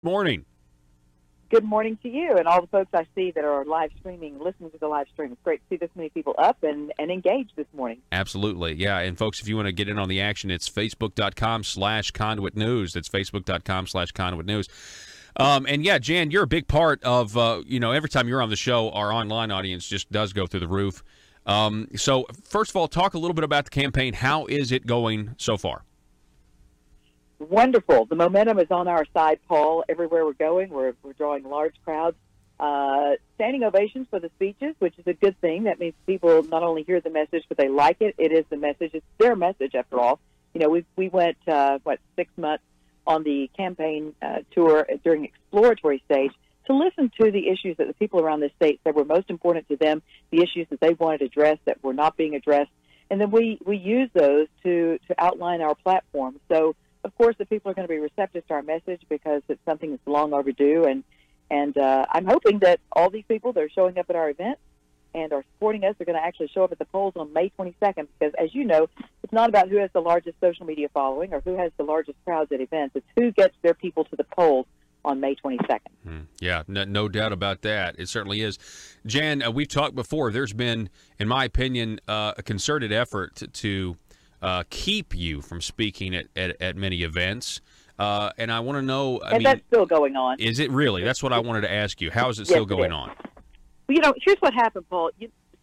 Morning. Good morning to you and all the folks I see that are live streaming, listening to the live stream. It's great to see this many people up and engaged this morning. Absolutely. Yeah. And folks, if you want to get in on the action, it's facebook.com/conduit news. That's facebook.com/conduit news. And yeah, Jan, you're a big part of, every time you're on the show, our online audience just does go through the roof. So first of all, talk a little bit about the campaign. How is it going so far? Wonderful. The momentum is on our side, Paul. Everywhere we're going, we're drawing large crowds. Standing ovations for the speeches, which is a good thing. That means people not only hear the message, but they like it. It is the message. It's their message, after all. You know, we went, 6 months on the campaign tour during exploratory stage to listen to the issues that the people around the state said were most important to them, the issues that they wanted addressed that were not being addressed. And then we use those to outline our platform. So, of course, the people are going to be receptive to our message because it's something that's long overdue. And I'm hoping that all these people that are showing up at our event and are supporting us are going to actually show up at the polls on May 22nd because, as you know, it's not about who has the largest social media following or who has the largest crowds at events. It's who gets their people to the polls on May 22nd. Yeah, no doubt about that. It certainly is. Jan, we've talked before. There's been, in my opinion, a concerted effort to keep you from speaking at many events. And I want to know, that's still going on. Is it really? That's what I wanted to ask you. How is it still going on? Well, here's what happened, Paul.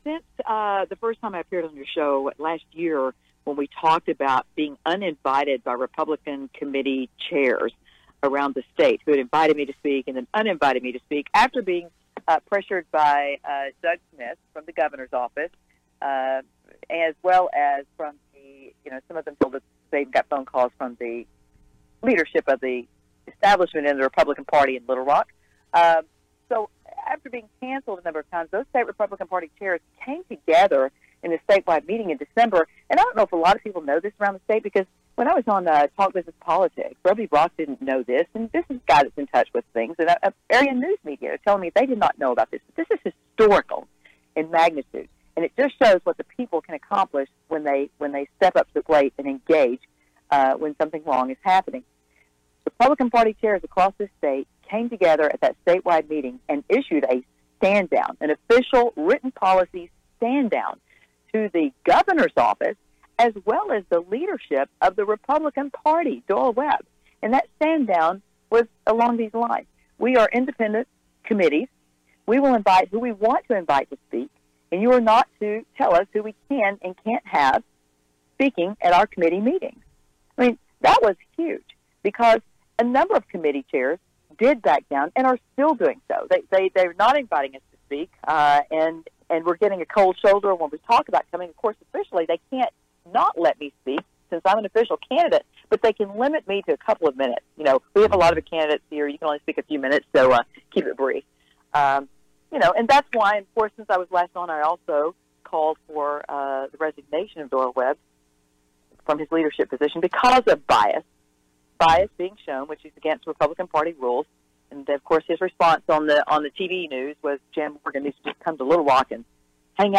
Since the first time I appeared on your show last year when we talked about being uninvited by Republican committee chairs around the state who had invited me to speak and then uninvited me to speak after being pressured by Doug Smith from the governor's office, as well as from some of them told us they got phone calls from the leadership of the establishment in the Republican Party in Little Rock. So after being canceled a number of times, those state Republican Party chairs came together in a statewide meeting in December. And I don't know if a lot of people know this around the state because when I was on Talk Business Politics, Roby Brock didn't know this, and this is a guy that's in touch with things. And area news media are telling me they did not know about this. But this is historical in magnitude. And it just shows what the people can accomplish when they step up to the plate and engage when something wrong is happening. Republican Party chairs across the state came together at that statewide meeting and issued a stand down, an official written policy stand down to the governor's office as well as the leadership of the Republican Party, Doyle Webb. And that stand down was along these lines. We are independent committees. We will invite who we want to invite to speak. And you are not to tell us who we can and can't have speaking at our committee meetings. I mean, that was huge because a number of committee chairs did back down and are still doing so. They're not inviting us to speak, and we're getting a cold shoulder when we talk about coming. Of course, officially, they can't not let me speak since I'm an official candidate, but they can limit me to a couple of minutes. You know, we have a lot of candidates here. You can only speak a few minutes, so keep it brief. And that's why, of course, since I was last on, I also called for the resignation of Doyle Webb from his leadership position because of bias being shown, which is against Republican Party rules. And, of course, his response on the TV news was Jim Morgan needs to just come to Little Rock and hang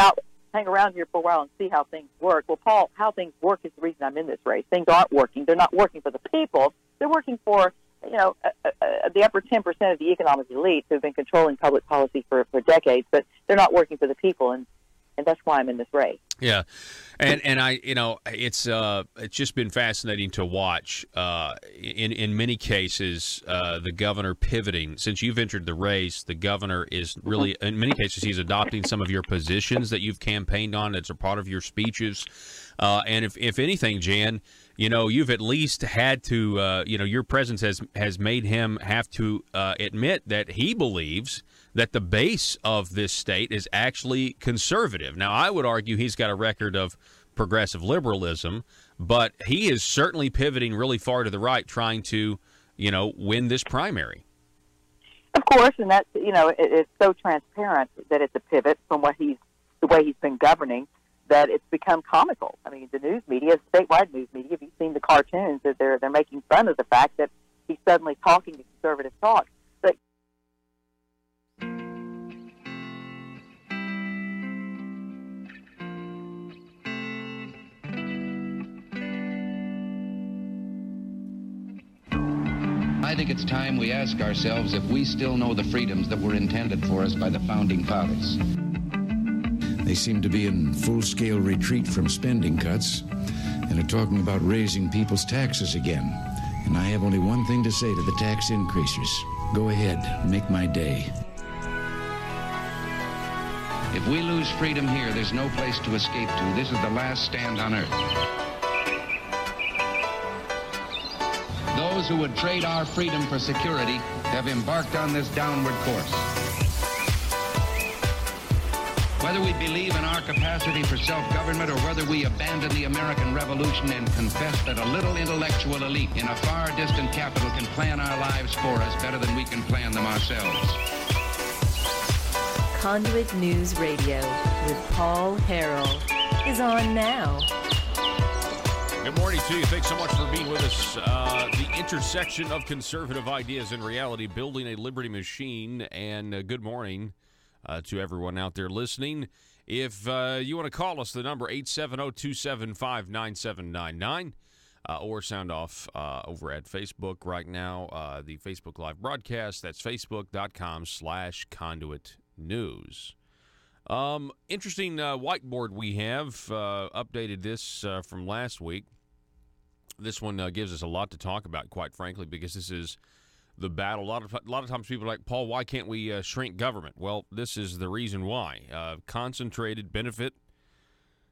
around here for a while and see how things work. Well, Paul, how things work is the reason I'm in this race. Things aren't working. They're not working for the people. They're working for the upper 10% of the economic elite who've been controlling public policy for decades, but they're not working for the people, and that's why I'm in this race. Yeah, and I, it's just been fascinating to watch. In many cases, the governor pivoting. Since you've entered the race, the governor is really, in many cases, he's adopting some of your positions that you've campaigned on. That's a part of your speeches. And if anything, Jan, you've at least had to, your presence has made him have to admit that he believes that the base of this state is actually conservative. Now, I would argue he's got a record of progressive liberalism, but he is certainly pivoting really far to the right, trying to, win this primary. Of course, and that's, it's so transparent that it's a pivot from the way he's been governing, that it's become comical. I mean, the news media, statewide news media, have you seen the cartoons that they're making fun of the fact that he's suddenly talking to conservative talk? But I think it's time we ask ourselves if we still know the freedoms that were intended for us by the Founding Fathers. They seem to be in full-scale retreat from spending cuts and are talking about raising people's taxes again. And I have only one thing to say to the tax increasers. Go ahead, make my day. If we lose freedom here, there's no place to escape to. This is the last stand on earth. Those who would trade our freedom for security have embarked on this downward course. Whether we believe in our capacity for self-government or whether we abandon the American Revolution and confess that a little intellectual elite in a far distant capital can plan our lives for us better than we can plan them ourselves. Conduit News Radio with Paul Harrell is on now. Good morning to you. Thanks so much for being with us. The intersection of conservative ideas and reality, building a liberty machine. And good morning to everyone out there listening. If you want to call us, the number 870-275-9799 or sound off over at Facebook right now, the Facebook Live broadcast. That's facebook.com/Conduit News. Interesting whiteboard we have. Updated this from last week. This one gives us a lot to talk about, quite frankly, because this is the battle. A lot of times people are like, Paul, why can't we shrink government? Well, this is the reason why. Concentrated benefit.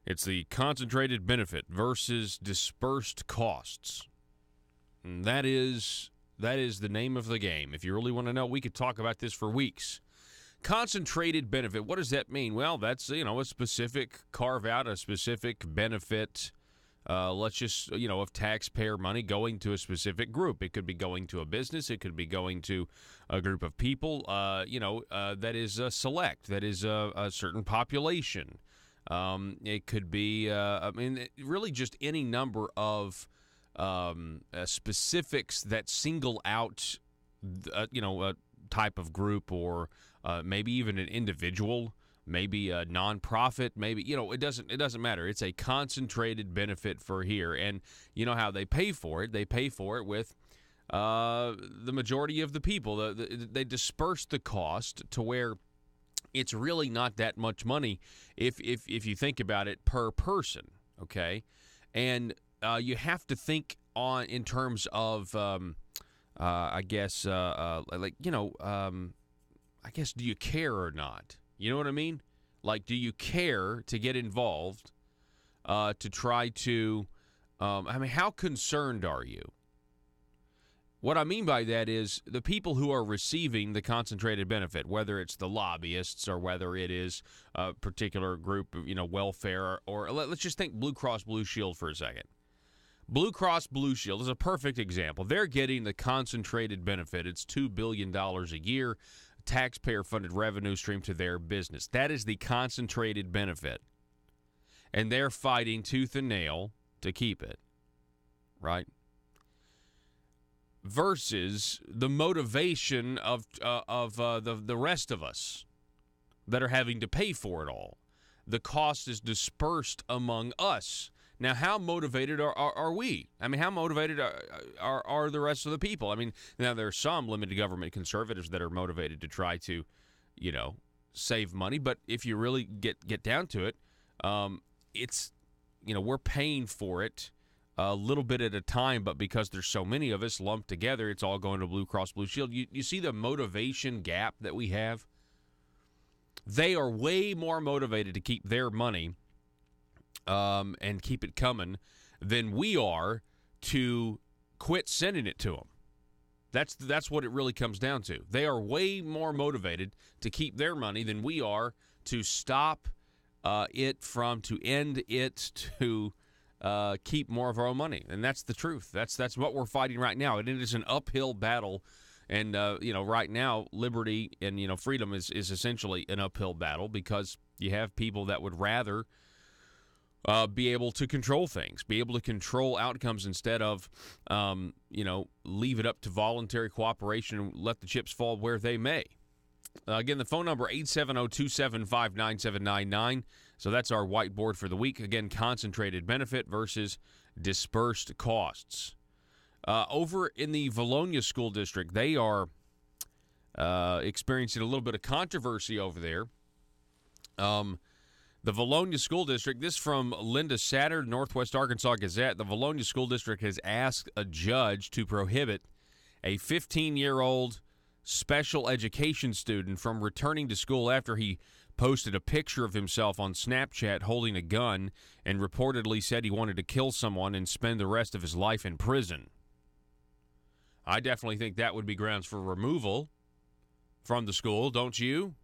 It's the concentrated benefit versus dispersed costs. And that is the name of the game. If you really want to know, we could talk about this for weeks. Concentrated benefit, what does that mean? Well, that's, a specific carve out, a specific benefit, let's just, of taxpayer money going to a specific group. It could be going to a business. It could be going to a group of people, that is select, that is a certain population. It could be, really just any number of specifics that single out, a type of group or maybe even an individual, maybe a nonprofit, maybe, it doesn't matter. It's a concentrated benefit for here. And you know how they pay for it? They pay for it with the majority of the people. They disperse the cost to where it's really not that much money if you think about it per person, okay? And you have to think in terms of I guess, do you care or not? You know what I mean? Like, do you care to get involved to try to, how concerned are you? What I mean by that is the people who are receiving the concentrated benefit, whether it's the lobbyists or whether it is a particular group of, welfare, or let's just think Blue Cross Blue Shield for a second. Blue Cross Blue Shield is a perfect example. They're getting the concentrated benefit. It's $2 billion a year, taxpayer-funded revenue stream to their business. That is the concentrated benefit. And they're fighting tooth and nail to keep it, right? Versus the motivation of the rest of us that are having to pay for it all. The cost is dispersed among us. Now, how motivated are we? How motivated are the rest of the people? Now there are some limited government conservatives that are motivated to try to, save money. But if you really get down to it, it's, we're paying for it a little bit at a time. But because there's so many of us lumped together, it's all going to Blue Cross Blue Shield. You see the motivation gap that we have? They are way more motivated to keep their money and keep it coming than we are to quit sending it to them. That's what it really comes down to. They are way more motivated to keep their money than we are to stop to end it, to keep more of our own money. And that's the truth. That's what we're fighting right now. And it is an uphill battle. And, right now, liberty and, freedom is essentially an uphill battle because you have people that would rather be able to control things, be able to control outcomes instead of, leave it up to voluntary cooperation and let the chips fall where they may. Again, the phone number, 870-275-9799. So that's our whiteboard for the week. Again, concentrated benefit versus dispersed costs. Over in the Valonia School District, they are experiencing a little bit of controversy over there. The Valonia School District, this from Linda Satter, Northwest Arkansas Gazette. The Valonia School District has asked a judge to prohibit a 15-year-old special education student from returning to school after he posted a picture of himself on Snapchat holding a gun and reportedly said he wanted to kill someone and spend the rest of his life in prison. I definitely think that would be grounds for removal from the school, don't you?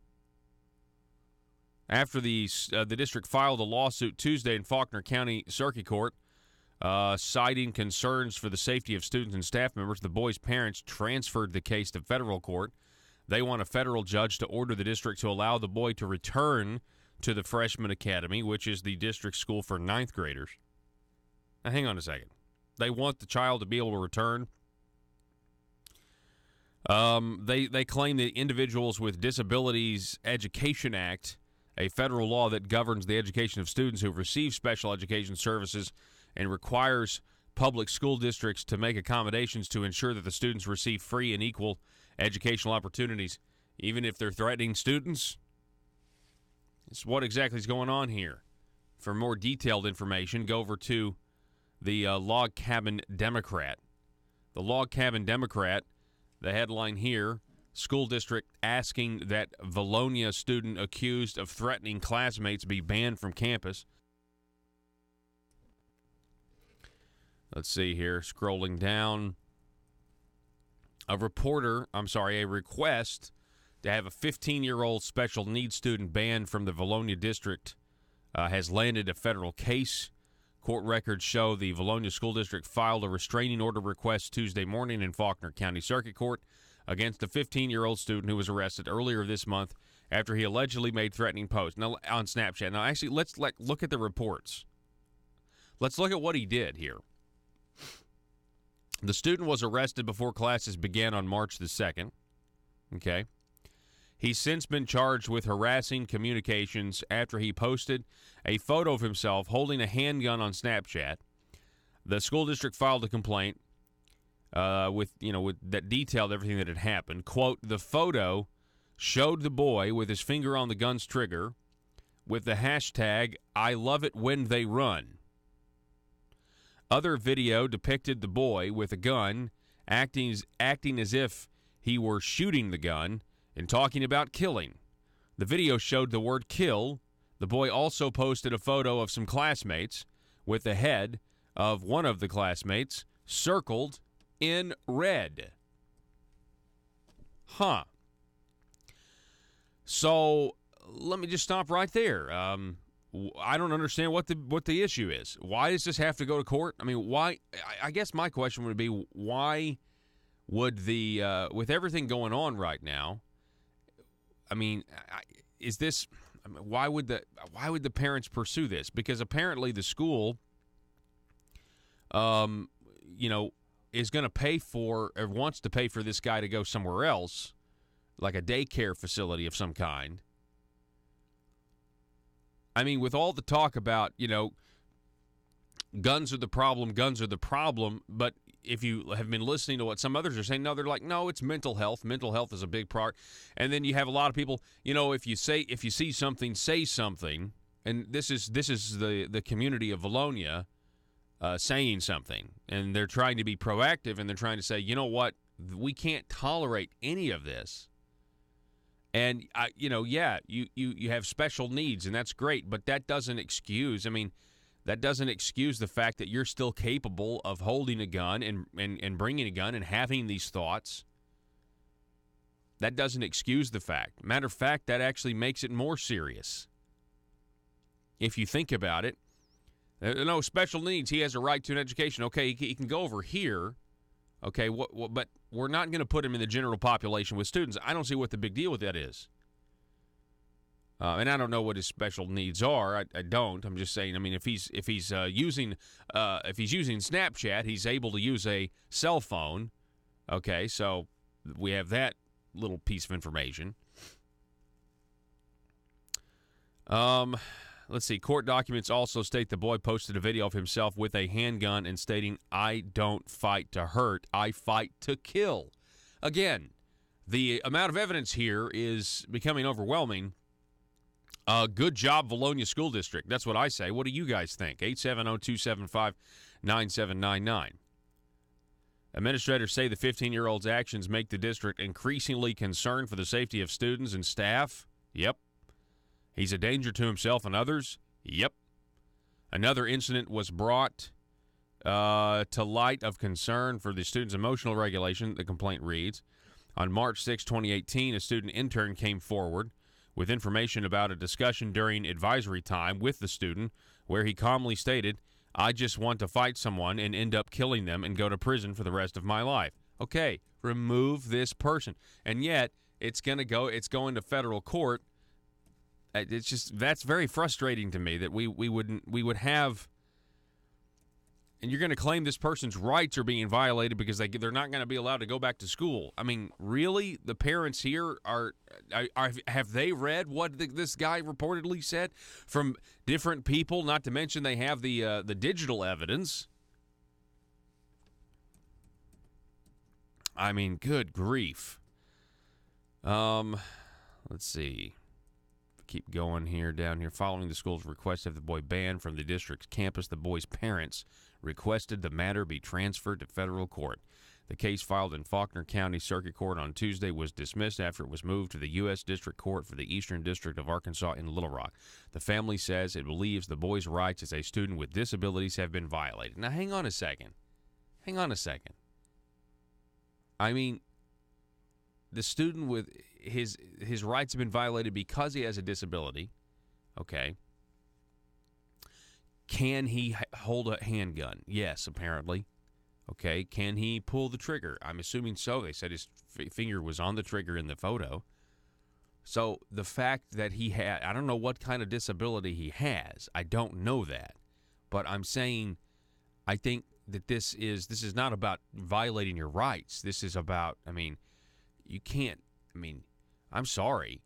After the district filed a lawsuit Tuesday in Faulkner County Circuit Court, citing concerns for the safety of students and staff members, the boy's parents transferred the case to federal court. They want a federal judge to order the district to allow the boy to return to the freshman academy, which is the district school for ninth graders. Now, hang on a second. They want the child to be able to return. They claim the Individuals with Disabilities Education Act, a federal law that governs the education of students who receive special education services and requires public school districts to make accommodations to ensure that the students receive free and equal educational opportunities, even if they're threatening students. It's what exactly is going on here. For more detailed information, go over to the Log Cabin Democrat. The Log Cabin Democrat, the headline here, school district asking that Valonia student accused of threatening classmates be banned from campus. Let's see here, scrolling down. A request to have a 15-year-old special needs student banned from the Valonia district has landed a federal case. Court records show the Valonia School District filed a restraining order request Tuesday morning in Faulkner County Circuit Court against a 15-year-old student who was arrested earlier this month after he allegedly made threatening posts on Snapchat. Now, actually, let's look at the reports. Let's look at what he did here. The student was arrested before classes began on March the 2nd. Okay. He's since been charged with harassing communications after he posted a photo of himself holding a handgun on Snapchat. The school district filed a complaint with that detailed everything that had happened. Quote, the photo showed the boy with his finger on the gun's trigger with the hashtag I love it when they run. Other video depicted the boy with a gun acting as if he were shooting the gun and talking about killing. The video showed the word kill. The boy also posted a photo of some classmates with the head of one of the classmates circled in red. Huh. So let me just stop right there. I don't understand what the issue is. Why does this have to go to court? I mean, why? I guess my question would be, why would with everything going on right now? I mean, why would the parents pursue this? Because apparently the school, is going to pay for or wants to pay for this guy to go somewhere else, like a daycare facility of some kind. I mean, with all the talk about, guns are the problem, but if you have been listening to what some others are saying, they're like, no, it's mental health. Mental health is a big part. And then you have a lot of people, if you see something, say something. And this is the community of Valonia saying something. And they're trying to be proactive, and they're trying to say, you know what, we can't tolerate any of this. And, you have special needs, and that's great, but that doesn't excuse the fact that you're still capable of holding a gun and bringing a gun and having these thoughts. That doesn't excuse the fact. Matter of fact, that actually makes it more serious. If you think about it, no, special needs, he has a right to an education. Okay, he can go over here. Okay, but we're not going to put him in the general population with students. I don't see what the big deal with that is. And I don't know what his special needs are. I don't. I'm just saying. I mean, if he's using Snapchat, he's able to use a cell phone. Okay, so we have that little piece of information. let's see. Court documents also state the boy posted a video of himself with a handgun and stating, "I don't fight to hurt, I fight to kill." Again, the amount of evidence here is becoming overwhelming. Good job, Valonia School District. That's what I say. What do you guys think? 870-275-9799. Administrators say the 15-year-old's actions make the district increasingly concerned for the safety of students and staff. Yep. He's a danger to himself and others. Yep. Another incident was brought to light of concern for the student's emotional regulation, the complaint reads. On March 6, 2018, a student intern came forward with information about a discussion during advisory time with the student where he calmly stated, "I just want to fight someone and end up killing them and go to prison for the rest of my life." Okay, remove this person. And yet, it's going to federal court. It's just, that's very frustrating to me that we would have, and you're going to claim this person's rights are being violated because they're not going to be allowed to go back to school. I mean, really? The parents here have they read what this guy reportedly said from different people? Not to mention they have the digital evidence. I mean, good grief. Let's see. Keep going here, down here. Following the school's request to have the boy banned from the district's campus, the boy's parents requested the matter be transferred to federal court. The case filed in Faulkner County Circuit Court on Tuesday was dismissed after it was moved to the U.S. District Court for the Eastern District of Arkansas in Little Rock. The family says it believes the boy's rights as a student with disabilities have been violated. Now, hang on a second. I mean, the student with his rights have been violated because he has a disability. Okay. Can he hold a handgun? Yes, apparently. Okay. Can he pull the trigger? I'm assuming so. They said his finger was on the trigger in the photo. So the fact that he had, I don't know what kind of disability he has. I don't know that. But I'm saying, I think that this is not about violating your rights. This is about, you can't, I'm sorry.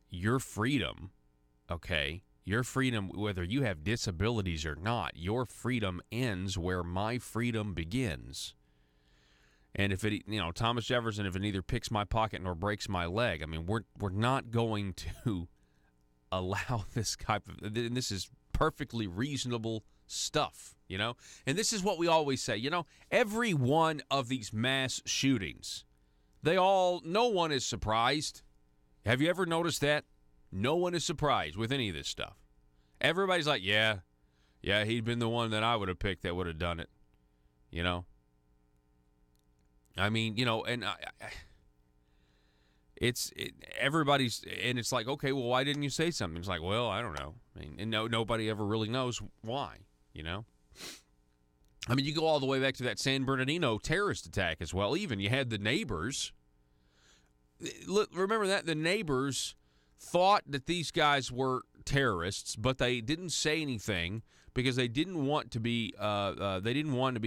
Your freedom, okay, your freedom, whether you have disabilities or not, your freedom ends where my freedom begins. And if it, Thomas Jefferson, if it neither picks my pocket nor breaks my leg, we're not going to allow this type of, and this is perfectly reasonable stuff, And this is what we always say, every one of these mass shootings, no one is surprised. Have you ever noticed that? No one is surprised with any of this stuff. Everybody's like, yeah, he'd been the one that I would have picked that would have done it. Everybody's, and it's like, okay, well, why didn't you say something? It's like, well, I don't know. Nobody ever really knows why, you go all the way back to that San Bernardino terrorist attack as well. Even you had the neighbors. Remember that? The neighbors thought that these guys were terrorists, but they didn't say anything because they didn't want to be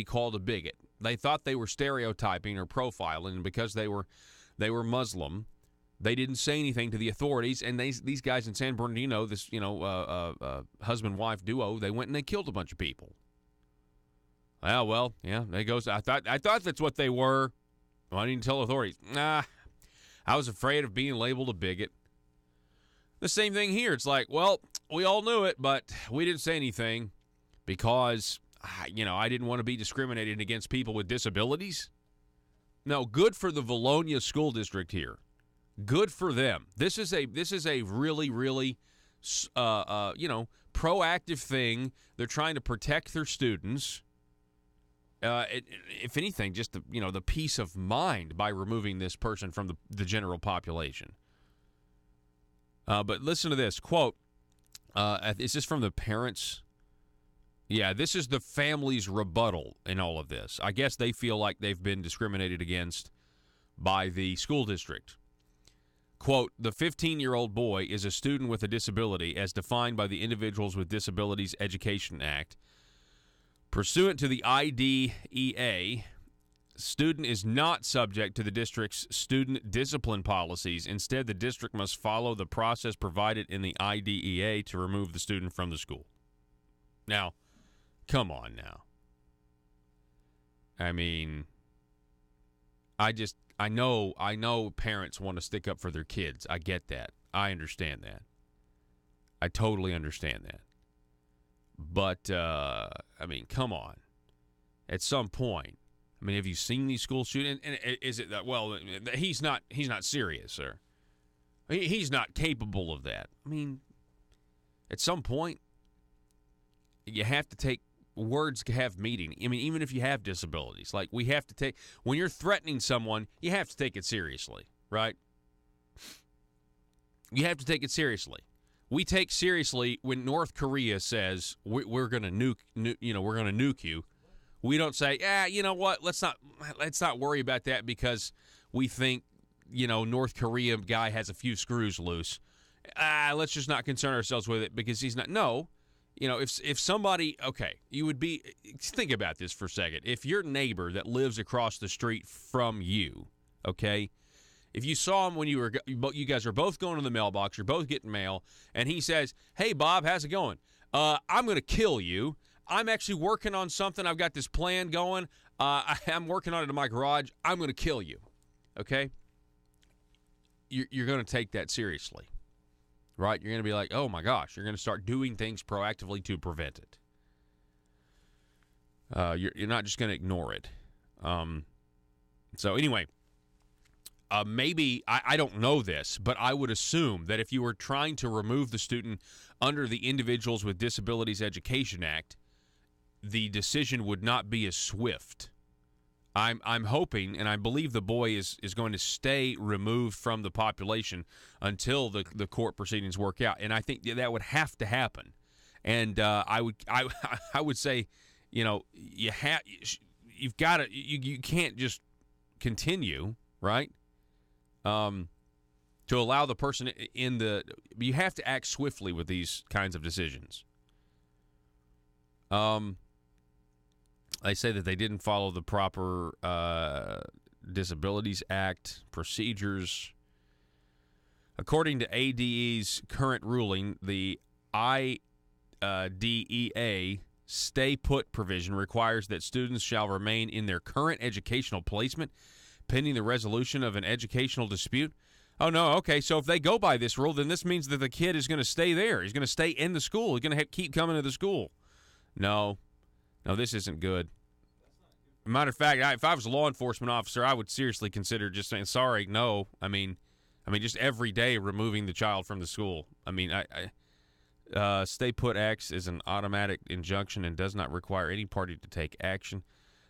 called a bigot. They thought they were stereotyping or profiling, and because they were Muslim, they didn't say anything to the authorities. And these guys in San Bernardino, this husband-wife duo, they went and they killed a bunch of people. Well, yeah, there goes. I thought that's what they were. Well, I didn't tell authorities. Nah, I was afraid of being labeled a bigot. The same thing here. It's like, well, we all knew it, but we didn't say anything because, I didn't want to be discriminated against people with disabilities. No, good for the Valonia School District here. Good for them. This is a really, really, proactive thing. They're trying to protect their students. If anything, just the peace of mind by removing this person from the general population. But listen to this quote. Is this from the parents? Yeah, this is the family's rebuttal in all of this. I guess they feel like they've been discriminated against by the school district. Quote, the 15-year-old boy is a student with a disability as defined by the Individuals with Disabilities Education Act. Pursuant to the IDEA, Student is not subject to the district's student discipline policies. Instead, the district must follow the process provided in the IDEA to remove the student from the school. Now, come on now. I mean, I know parents want to stick up for their kids. I get that. I understand that. I totally understand that. But, I mean, come on. At some point, I mean, have you seen these school shootings? And is it that, well, he's not serious, sir. He's not capable of that. I mean, at some point, you have to take, words have meaning. I mean, even if you have disabilities, like we have to take, when you're threatening someone, you have to take it seriously, right? You have to take it seriously. We take seriously when North Korea says we're going to nuke you. We don't say, you know what? Let's not worry about that because we think, North Korea guy has a few screws loose. Let's just not concern ourselves with it because he's not. No, if somebody, okay, you would be. Think about this for a second. If your neighbor that lives across the street from you, okay, if you saw him when you guys are both going to the mailbox, you're both getting mail, and he says, "Hey Bob, how's it going? I'm going to kill you. I'm actually working on something. I've got this plan going. I'm working on it in my garage. I'm going to kill you." Okay? You're going to take that seriously, right? You're going to be like, oh, my gosh. You're going to start doing things proactively to prevent it. You're not just going to ignore it. So anyway, maybe, I don't know this, but I would assume that if you were trying to remove the student under the Individuals with Disabilities Education Act, the decision would not be as swift. I'm hoping, and I believe the boy is going to stay removed from the population until the court proceedings work out, and I think that would have to happen. And I would say, you've got to, you can't just continue, right? To allow the person you have to act swiftly with these kinds of decisions. They say that they didn't follow the proper Disabilities Act procedures. According to ADE's current ruling, the IDEA stay put provision requires that students shall remain in their current educational placement pending the resolution of an educational dispute. Oh, no, okay, so if they go by this rule, then this means that the kid is going to stay there. He's going to stay in the school. He's going to keep coming to the school. No, this isn't good. Matter of fact, if I was a law enforcement officer, I would seriously consider just saying, sorry, no. I mean, just every day removing the child from the school. I mean, Stay Put acts is an automatic injunction and does not require any party to take action.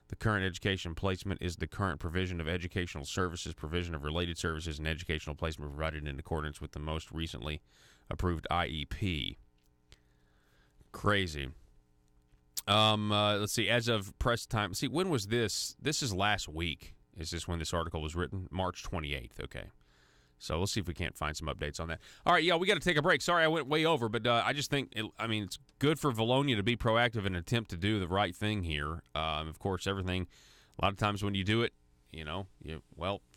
The current education placement is the current provision of educational services, provision of related services, and educational placement provided in accordance with the most recently approved IEP. Crazy. Let's see. As of press time, see, when was this? This is last week. Is this when this article was written? March 28th. Okay. So we'll see if we can't find some updates on that. All right, we got to take a break. Sorry I went way over, but I just think, it's good for Valonia to be proactive and attempt to do the right thing here. Of course, everything, a lot of times when you do it,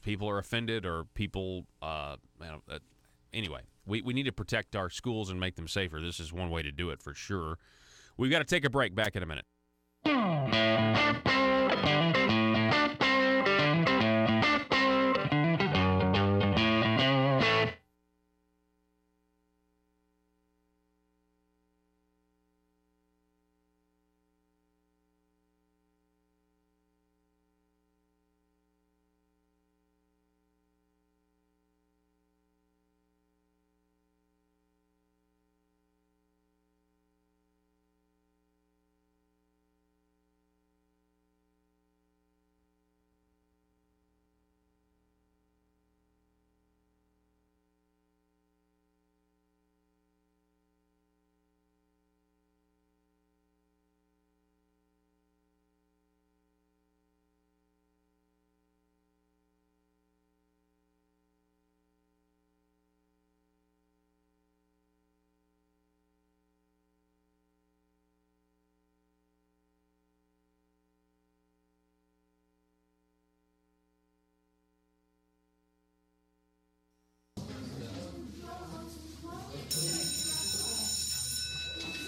people are offended or people, anyway, we need to protect our schools and make them safer. This is one way to do it for sure. We've got to take a break. Back in a minute.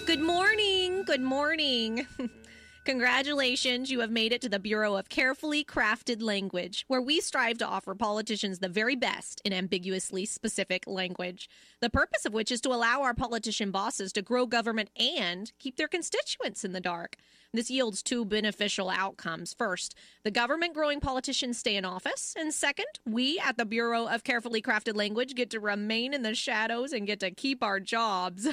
Good morning. Good morning. Congratulations, you have made it to the Bureau of Carefully Crafted Language, where we strive to offer politicians the very best in ambiguously specific language, the purpose of which is to allow our politician bosses to grow government and keep their constituents in the dark. This yields two beneficial outcomes. First, the government-growing politicians stay in office, and second, we at the Bureau of Carefully Crafted Language get to remain in the shadows and get to keep our jobs.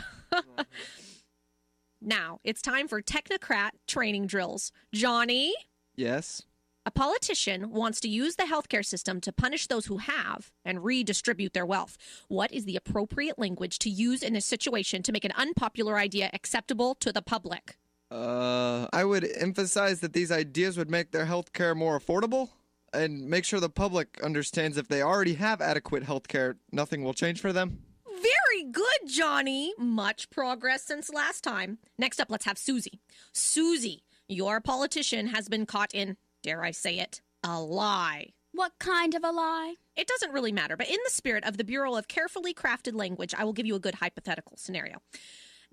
Now, it's time for technocrat training drills. Johnny? Yes? A politician wants to use the healthcare system to punish those who have and redistribute their wealth. What is the appropriate language to use in this situation to make an unpopular idea acceptable to the public? I would emphasize that these ideas would make their healthcare more affordable and make sure the public understands if they already have adequate healthcare, nothing will change for them. Very good, Johnny. Much progress since last time. Next up, let's have Susie. Susie, your politician has been caught in, dare I say it, a lie. What kind of a lie? It doesn't really matter, but in the spirit of the Bureau of Carefully Crafted Language, I will give you a good hypothetical scenario.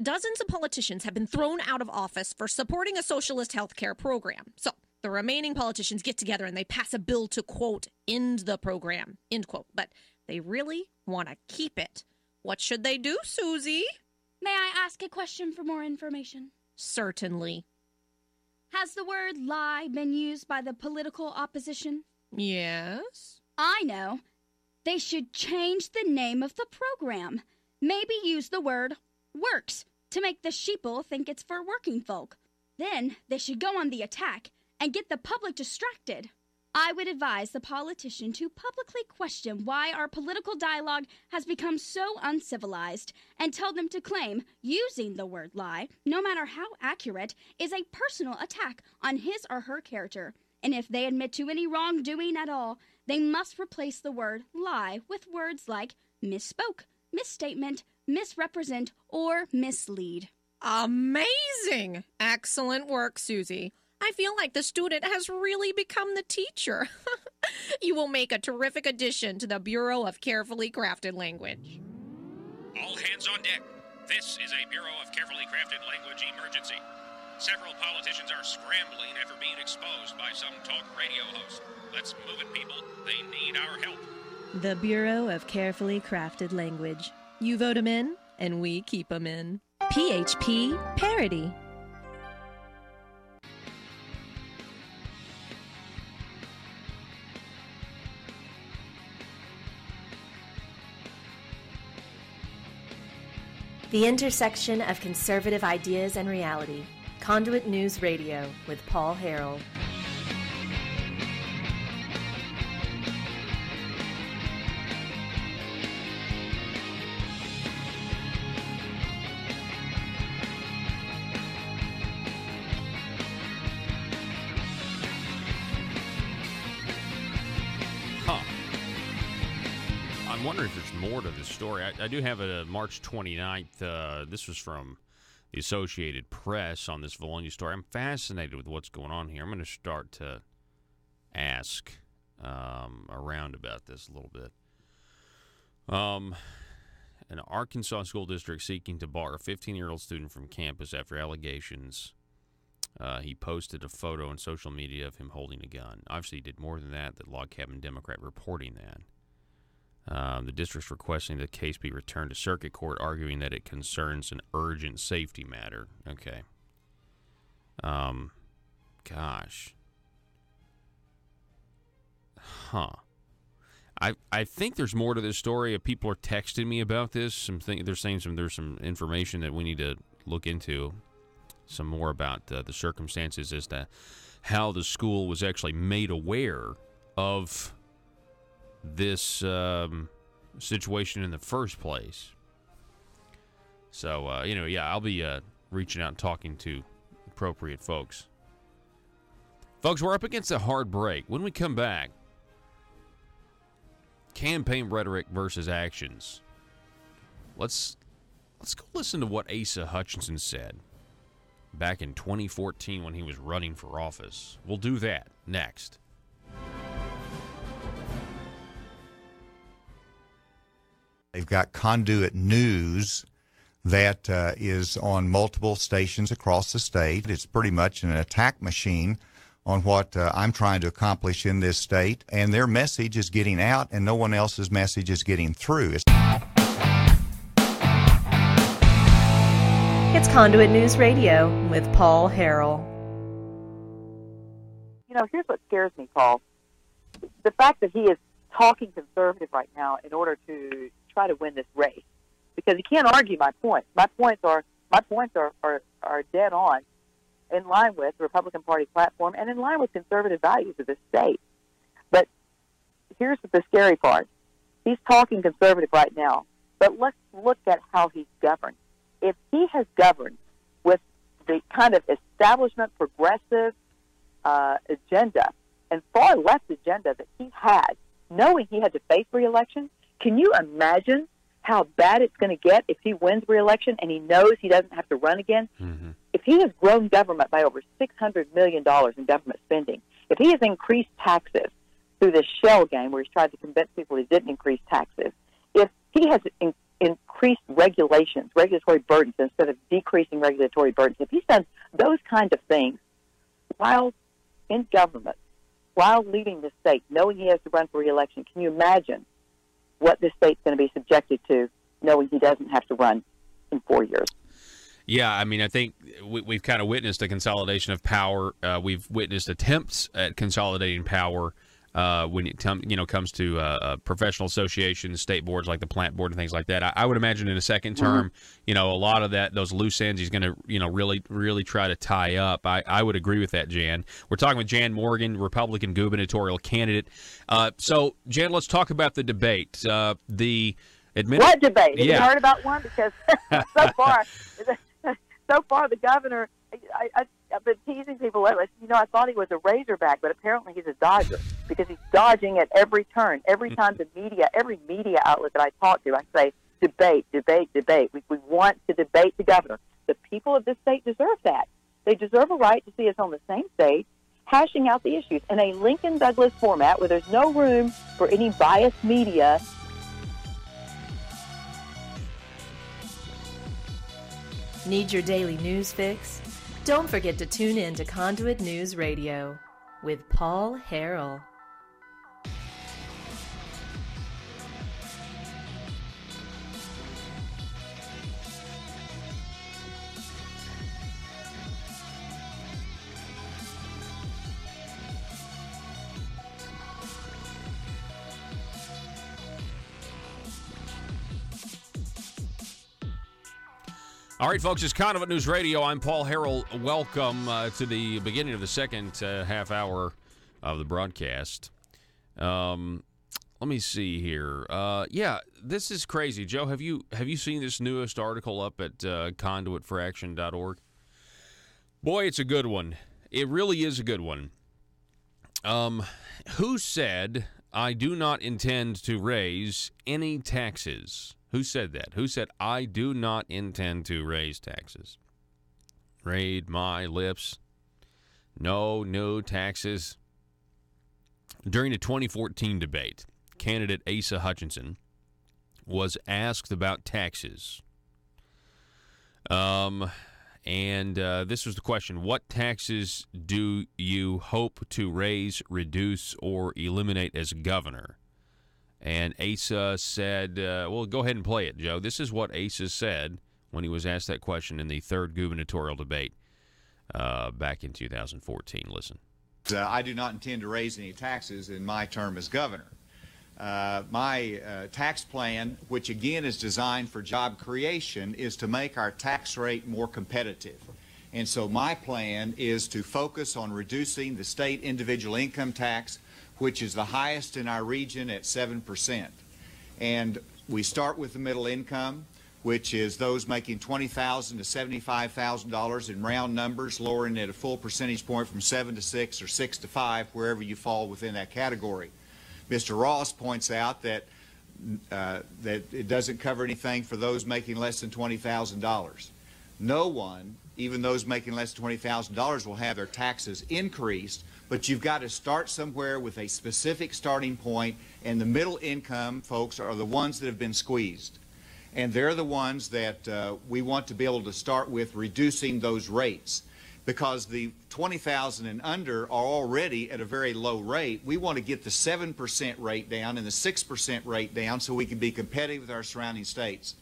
Dozens of politicians have been thrown out of office for supporting a socialist healthcare program. So the remaining politicians get together and they pass a bill to, quote, end the program, end quote. But they really want to keep it. What should they do, Susie? May I ask a question for more information? Certainly. Has the word lie been used by the political opposition? Yes. I know. They should change the name of the program. Maybe use the word works to make the sheeple think it's for working folk. Then they should go on the attack and get the public distracted. I would advise the politician to publicly question why our political dialogue has become so uncivilized and tell them to claim using the word lie, no matter how accurate, is a personal attack on his or her character. And if they admit to any wrongdoing at all, they must replace the word lie with words like misspoke, misstatement, misrepresent, or mislead. Amazing! Excellent work, Susie. I feel like the student has really become the teacher. You will make a terrific addition to the Bureau of Carefully Crafted Language. All hands on deck. This is a Bureau of Carefully Crafted Language emergency. Several politicians are scrambling after being exposed by some talk radio host. Let's move it, people. They need our help. The Bureau of Carefully Crafted Language. You vote 'em in, and we keep 'em in. PHP Parody. The intersection of conservative ideas and reality. Conduit News Radio with Paul Harrell. I'm wondering if there's more to this story. I do have a March 29th. This was from the Associated Press on this Vologna story. I'm fascinated with what's going on here. I'm going to start to ask around about this a little bit. An Arkansas school district seeking to bar a 15-year-old student from campus after allegations. He posted a photo on social media of him holding a gun. Obviously, he did more than that. The Log Cabin Democrat reporting that. The district's requesting the case be returned to circuit court, arguing that it concerns an urgent safety matter. Okay. Gosh. Huh. I think there's more to this story. People are texting me about this. They're saying there's some information that we need to look into. Some more about the circumstances as to how the school was actually made aware of this situation in the first place. So, I'll be reaching out and talking to appropriate folks. Folks, we're up against a hard break. When we come back, campaign rhetoric versus actions. Let's go listen to what Asa Hutchinson said back in 2014 when he was running for office. We'll do that next. They've got Conduit News that is on multiple stations across the state. It's pretty much an attack machine on what I'm trying to accomplish in this state, and their message is getting out, and no one else's message is getting through. It's Conduit News Radio with Paul Harrell. You know, here's what scares me, Paul. The fact that he is talking conservative right now in order to try to win this race, because he can't argue my points. My points are dead on, in line with the Republican Party platform and in line with conservative values of this state. But here's the scary part. He's talking conservative right now, but let's look at how he's governed. If he has governed with the kind of establishment progressive agenda and far left agenda that he had, knowing he had to face re-election, can you imagine how bad it's going to get if he wins re-election and he knows he doesn't have to run again? Mm-hmm. If he has grown government by over $600 million in government spending, if he has increased taxes through this shell game where he's tried to convince people he didn't increase taxes, if he has increased regulations, regulatory burdens instead of decreasing regulatory burdens, if he's done those kinds of things while in government, while leading the state, knowing he has to run for re-election, can you imagine what this state's going to be subjected to knowing he doesn't have to run in 4 years? Yeah, I mean, I think we've kind of witnessed a consolidation of power. We've witnessed attempts at consolidating power when it comes to professional associations, state boards like the plant board and things like that. I would imagine in a second term, a lot of those loose ends he's going to, really try to tie up. I would agree with that, Jan. We're talking with Jan Morgan, Republican gubernatorial candidate. So, Jan, let's talk about the debate. What debate? Have you heard about one? Because so far the governor, I've been teasing people lately. I thought he was a Razorback, but apparently he's a Dodger because he's dodging at every turn. Every time every media outlet that I talk to, I say, debate, debate, debate. We want to debate the governor. The people of this state deserve that. They deserve a right to see us on the same stage, hashing out the issues in a Lincoln-Douglas format where there's no room for any biased media. Need your daily news fix? Don't forget to tune in to Conduit News Radio with Paul Harrell. All right, folks, it's Conduit News Radio. I'm Paul Harrell. Welcome to the beginning of the second half hour of the broadcast. Let me see here. This is crazy. Joe, have you seen this newest article up at conduitforaction.org? Boy, it's a good one. It really is a good one. Who said, "I do not intend to raise any taxes"? Who said that? Who said, "I do not intend to raise taxes"? Read my lips. No new taxes. During the 2014 debate, candidate Asa Hutchinson was asked about taxes. And this was the question: what taxes do you hope to raise, reduce, or eliminate as governor? And Asa said, well, go ahead and play it, Joe. This is what Asa said when he was asked that question in the third gubernatorial debate back in 2014. Listen. I do not intend to raise any taxes in my term as governor. My tax plan, which again is designed for job creation, is to make our tax rate more competitive. And so my plan is to focus on reducing the state individual income tax, which is the highest in our region at 7%. And we start with the middle income, which is those making $20,000 to $75,000 in round numbers, lowering it a full percentage point from 7 to 6 or 6 to 5, wherever you fall within that category. Mr. Ross points out that it doesn't cover anything for those making less than $20,000. No one, even those making less than $20,000, will have their taxes increased, but you've got to start somewhere with a specific starting point, and the middle income folks are the ones that have been squeezed. and they're the ones that we want to be able to start with reducing those rates, because the 20,000 and under are already at a very low rate. We want to get the 7% rate down and the 6% rate down so we can be competitive with our surrounding states.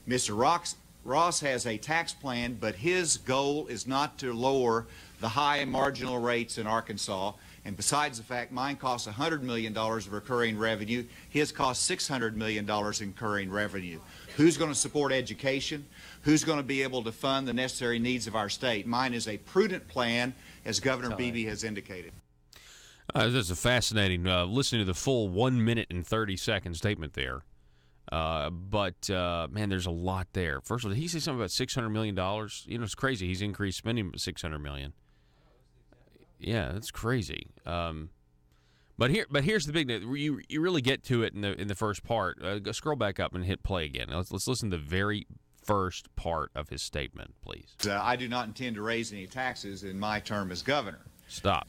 Mr. Ross has a tax plan, but his goal is not to lower the high marginal rates in Arkansas. And besides the fact mine costs $100 million of recurring revenue, his costs $600 million in recurring revenue. Who's going to support education? Who's going to be able to fund the necessary needs of our state? Mine is a prudent plan, as Governor Beebe has indicated. This is a fascinating, listening to the full 1 minute and 30-second statement there. But man, there's a lot there. First of all, did he say something about $600 million? You know, it's crazy. He's increased spending $600 million. Yeah, that's crazy. But here's the big thing. You really get to it in the first part. Go scroll back up and hit play again. Let's listen to the very first part of his statement, please. I do not intend to raise any taxes in my term as governor. Stop.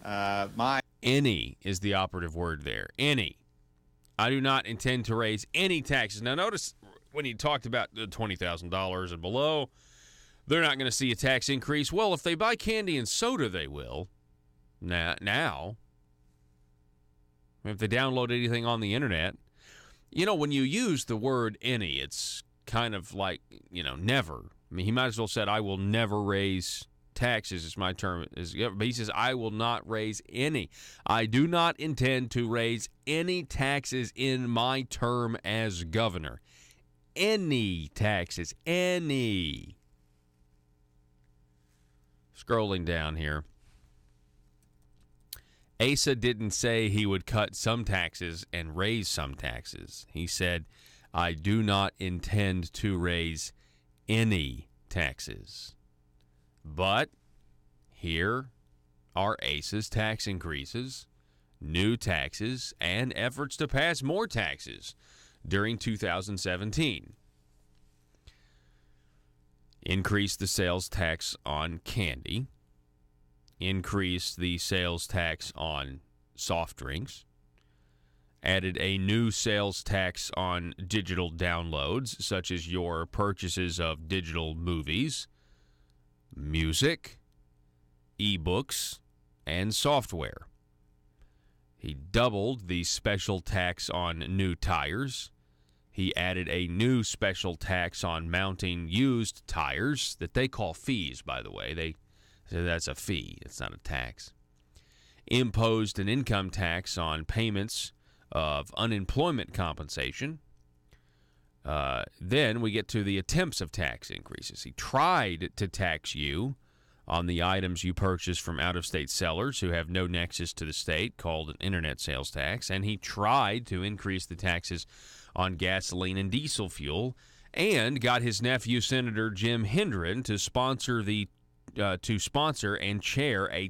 Any is the operative word there. Any. I do not intend to raise any taxes. Now, notice when he talked about the $20,000 and below, they're not going to see a tax increase. Well, if they buy candy and soda, they will. Now, if they download anything on the internet, you know, when you use the word any, it's kind of like, you know, never. I mean, he might as well said, I will never raise taxes is my term. But he says, I will not raise any. I do not intend to raise any taxes in my term as governor. Any taxes. Any. Scrolling down here. Asa didn't say he would cut some taxes and raise some taxes. He said, I do not intend to raise any taxes. But here are Asa's tax increases, new taxes, and efforts to pass more taxes during 2017. Increase the sales tax on candy. Increase the sales tax on soft drinks. Added a new sales tax on digital downloads, such as your purchases of digital movies, music, ebooks, and software. He doubled the special tax on new tires. He added a new special tax on mounting used tires that they call fees, by the way. They say that's a fee. It's not a tax. Imposed an income tax on payments of unemployment compensation. Then we get to the attempts of tax increases. He tried to tax you on the items you purchase from out-of-state sellers who have no nexus to the state, called an internet sales tax, and he tried to increase the taxes on gasoline and diesel fuel, and got his nephew, Senator Jim Hendren, to sponsor and chair a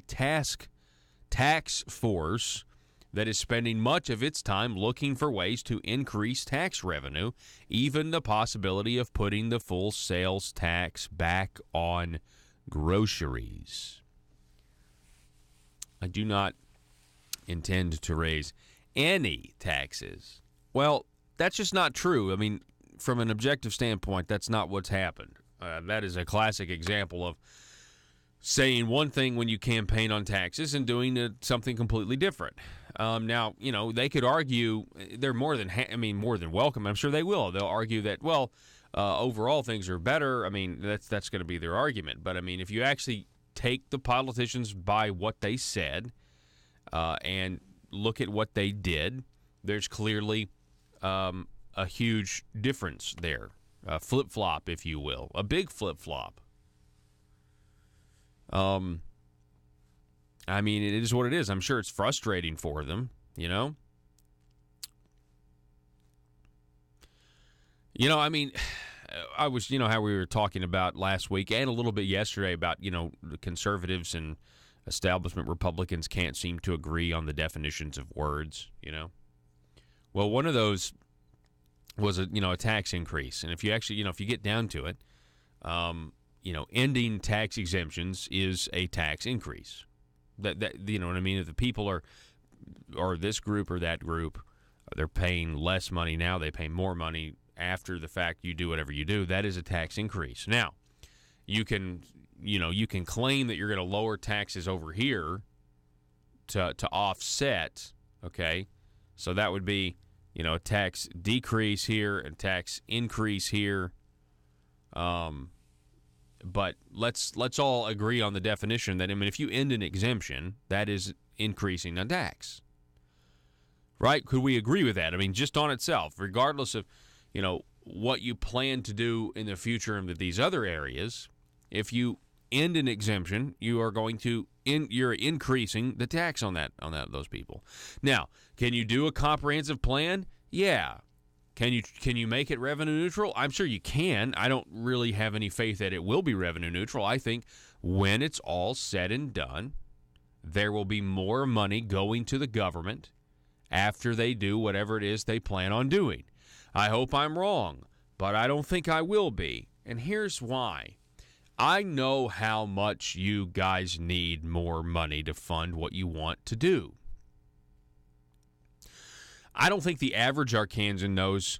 tax force that is spending much of its time looking for ways to increase tax revenue, even the possibility of putting the full sales tax back on groceries. I do not intend to raise any taxes. Well, that's just not true. I mean, from an objective standpoint, that's not what's happened. That is a classic example of saying one thing when you campaign on taxes and doing something completely different. Now, you know, they could argue they're more than welcome. I'm sure they will. They'll argue that, well, overall things are better. I mean, that's going to be their argument. But I mean, if you actually take the politicians by what they said and look at what they did, there's clearly a huge difference there. A flip-flop, if you will. A big flip-flop. I mean, it is what it is. I'm sure it's frustrating for them, you know? You know, I mean, I was, you know, how we were talking about last week and a little bit yesterday about, you know, the conservatives and establishment Republicans can't seem to agree on the definitions of words, you know? Well, one of those was a tax increase. And if you actually, you know, if you get down to it, you know, ending tax exemptions is a tax increase. That you know what I mean? If the people are this group or that group, they're paying less money now, they pay more money after the fact you do whatever you do, that is a tax increase. Now, you can claim that you're going to lower taxes over here to offset, okay? So that would be, a tax decrease here and tax increase here. But let's all agree on the definition that, if you end an exemption, that is increasing a tax. Right? Could we agree with that? Just on itself, regardless of, what you plan to do in the future in these other areas, if you end an exemption, you are going to you're increasing the tax on those people. Now, can you do a comprehensive plan? Yeah. Can you make it revenue neutral? I'm sure you can. I don't really have any faith that it will be revenue neutral. I think when it's all said and done, there will be more money going to the government after they do whatever it is they plan on doing. I hope I'm wrong, but I don't think I will be. And here's why. I know how much you guys need more money to fund what you want to do. I don't think the average Arkansan knows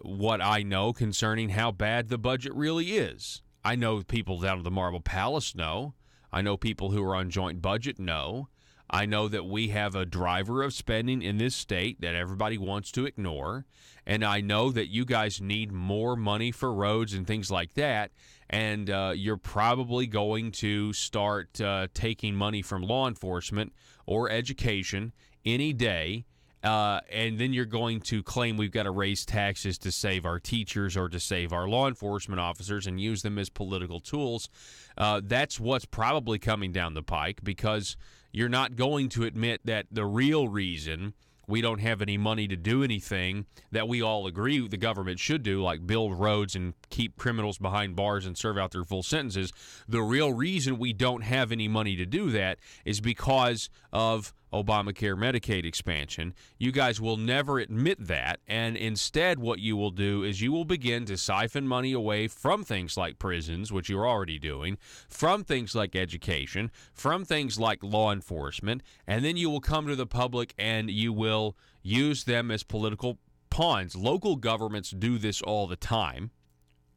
what I know concerning how bad the budget really is. I know people down at the Marble Palace know. I know people who are on joint budget know. I know that we have a driver of spending in this state that everybody wants to ignore. And I know that you guys need more money for roads and things like that. And you're probably going to start taking money from law enforcement or education any day. And then you're going to claim we've got to raise taxes to save our teachers or to save our law enforcement officers and use them as political tools. That's what's probably coming down the pike, because you're not going to admit that the real reason we don't have any money to do anything that we all agree the government should do, like build roads and keep criminals behind bars and serve out their full sentences. The real reason we don't have any money to do that is because of Obamacare Medicaid expansion. You guys will never admit that, and instead what you will do is you will begin to siphon money away from things like prisons, which you're already doing, from things like education, from things like law enforcement, and then you will come to the public and you will use them as political pawns. Local governments do this all the time,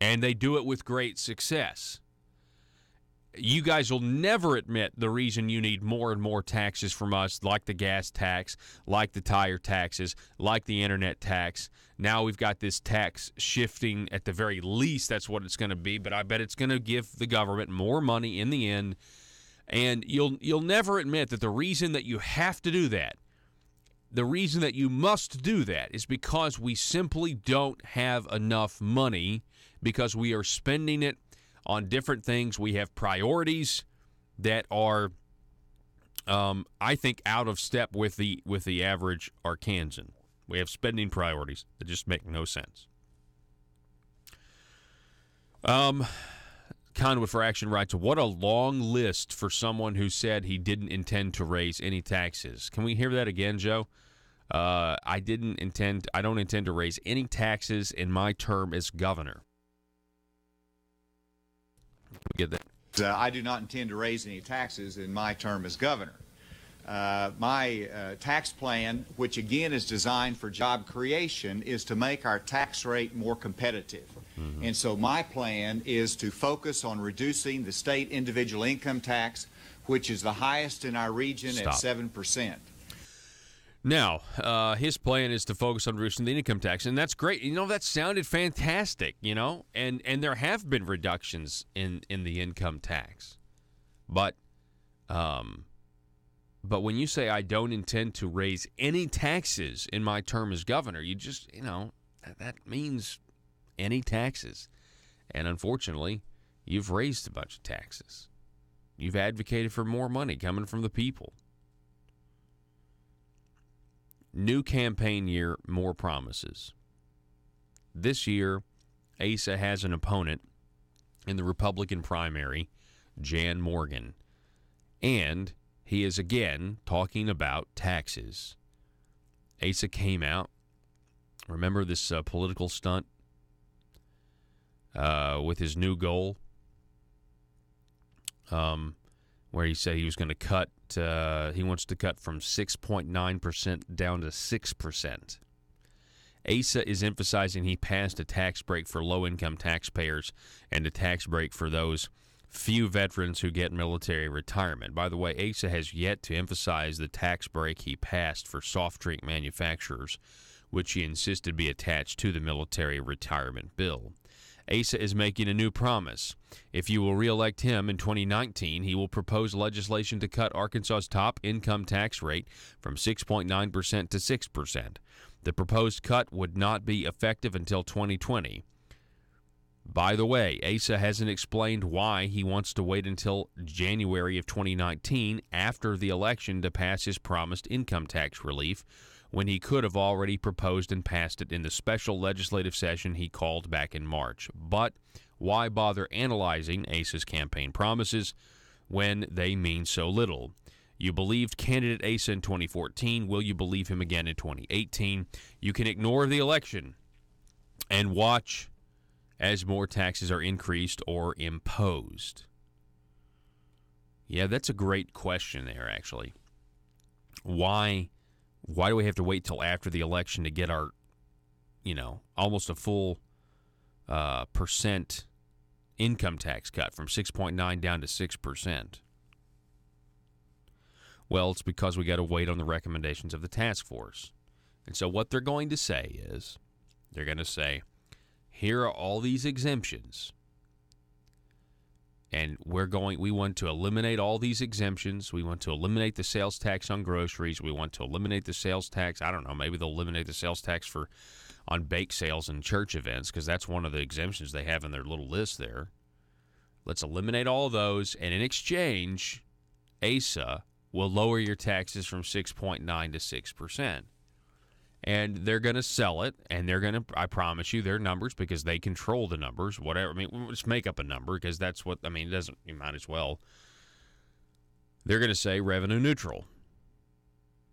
and they do it with great success. You guys will never admit the reason you need more and more taxes from us, like the gas tax, like the tire taxes, like the internet tax. Now we've got this tax shifting. At the very least, that's what it's going to be, but I bet it's going to give the government more money in the end. And you'll never admit that the reason that you have to do that, the reason that you must do that, is because we simply don't have enough money, because we are spending it on different things. We have priorities that are, I think, out of step with the average Arkansan. We have spending priorities that just make no sense. Conduit for Action writes, what a long list for someone who said he didn't intend to raise any taxes. Can we hear that again, Joe? I don't intend to raise any taxes in my term as governor. Get that. I do not intend to raise any taxes in my term as governor. My tax plan, which again is designed for job creation, is to make our tax rate more competitive. Mm-hmm. And so my plan is to focus on reducing the state individual income tax, which is the highest in our region at 7%. Now, his plan is to focus on reducing the income tax, and that's great. That sounded fantastic, and there have been reductions in the income tax. But when you say I don't intend to raise any taxes in my term as governor, you just, that means any taxes. And unfortunately, you've raised a bunch of taxes. You've advocated for more money coming from the people. New campaign year, more promises. This year, Asa has an opponent in the Republican primary, Jan Morgan. And he is again talking about taxes. Asa came out. Remember this political stunt with his new goal? Where he said he was going to cut, he wants to cut from 6.9% down to 6%. Asa is emphasizing he passed a tax break for low-income taxpayers and a tax break for those few veterans who get military retirement. By the way, Asa has yet to emphasize the tax break he passed for soft drink manufacturers, which he insisted be attached to the military retirement bill. Asa is making a new promise. If you will re-elect him in 2019, he will propose legislation to cut Arkansas's top income tax rate from 6.9% to 6%. The proposed cut would not be effective until 2020. By the way, Asa hasn't explained why he wants to wait until January of 2019 after the election to pass his promised income tax relief, when he could have already proposed and passed it in the special legislative session he called back in March. But why bother analyzing Asa's campaign promises when they mean so little? You believed candidate Asa in 2014. Will you believe him again in 2018? You can ignore the election and watch as more taxes are increased or imposed. Yeah, that's a great question there, actually. Why do we have to wait till after the election to get our, almost a full percent income tax cut from 6.9 down to 6%? Well, it's because we got to wait on the recommendations of the task force. And so what they're going to say is, they're going to say, here are all these exemptions, and we want to eliminate all these exemptions. We want to eliminate the sales tax on groceries. We want to eliminate the sales tax. I don't know, maybe they'll eliminate the sales tax on bake sales and church events, because that's one of the exemptions they have in their little list there. Let's eliminate all of those, and in exchange, ASA will lower your taxes from 6.9 to 6%. And they're going to sell it, and they're going to, I promise you, their numbers, because they control the numbers, whatever. I mean, we'll just make up a number, because that's what, it doesn't, you might as well. They're going to say revenue neutral.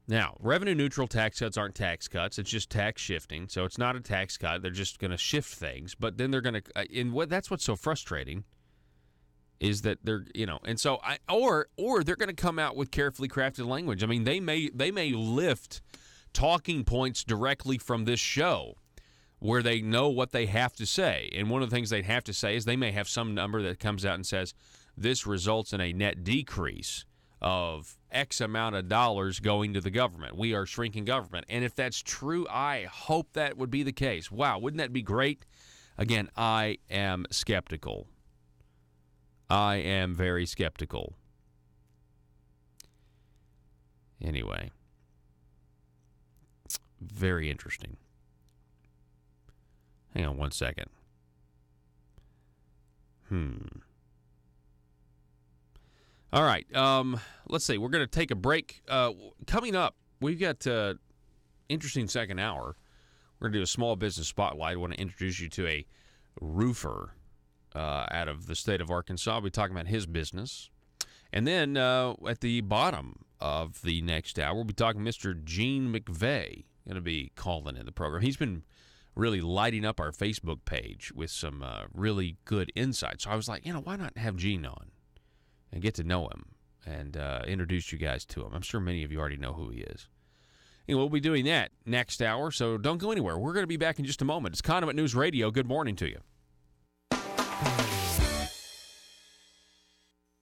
Now, revenue neutral tax cuts aren't tax cuts. It's just tax shifting. So it's not a tax cut. They're just going to shift things. But then they're going to, that's what's so frustrating, is that they're, and so or they're going to come out with carefully crafted language. I mean, they may lift talking points directly from this show where they know what they have to say. And one of the things they'd have to say is they may have some number that comes out and says, this results in a net decrease of X amount of dollars going to the government. We are shrinking government. And if that's true, I hope that would be the case. Wow, wouldn't that be great? Again, I am skeptical. I am very skeptical. Anyway. Very interesting. Hang on one second. All right. Let's see. We're going to take a break. Coming up, we've got interesting second hour. We're going to do a small business spotlight. I want to introduce you to a roofer out of the state of Arkansas. We'll be talking about his business. And then at the bottom of the next hour, we'll be talking to Mr. Gene McVeigh. Going to be calling in the program. He's been really lighting up our Facebook page with some really good insights. So I was like, why not have Gene on and get to know him and introduce you guys to him? I'm sure many of you already know who he is. We'll be doing that next hour, so don't go anywhere. We're going to be back in just a moment. It's Conduit News Radio. Good morning to you.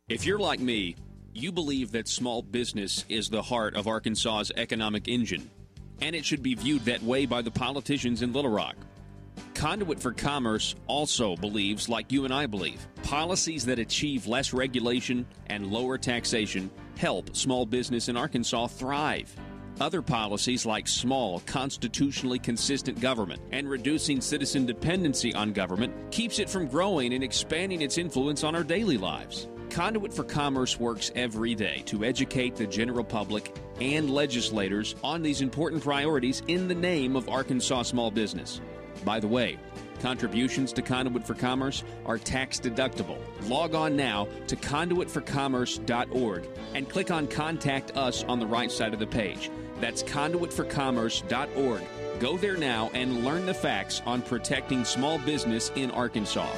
If you're like me, you believe that small business is the heart of Arkansas's economic engine, and it should be viewed that way by the politicians in Little Rock. Conduit for Commerce also believes, like you and I believe, policies that achieve less regulation and lower taxation help small business in Arkansas thrive. Other policies like small, constitutionally consistent government and reducing citizen dependency on government keeps it from growing and expanding its influence on our daily lives. Conduit for Commerce works every day to educate the general public and legislators on these important priorities in the name of Arkansas small business. By the way, contributions to Conduit for Commerce are tax deductible. Log on now to conduitforcommerce.org and click on Contact Us on the right side of the page. That's conduitforcommerce.org. Go there now and learn the facts on protecting small business in Arkansas.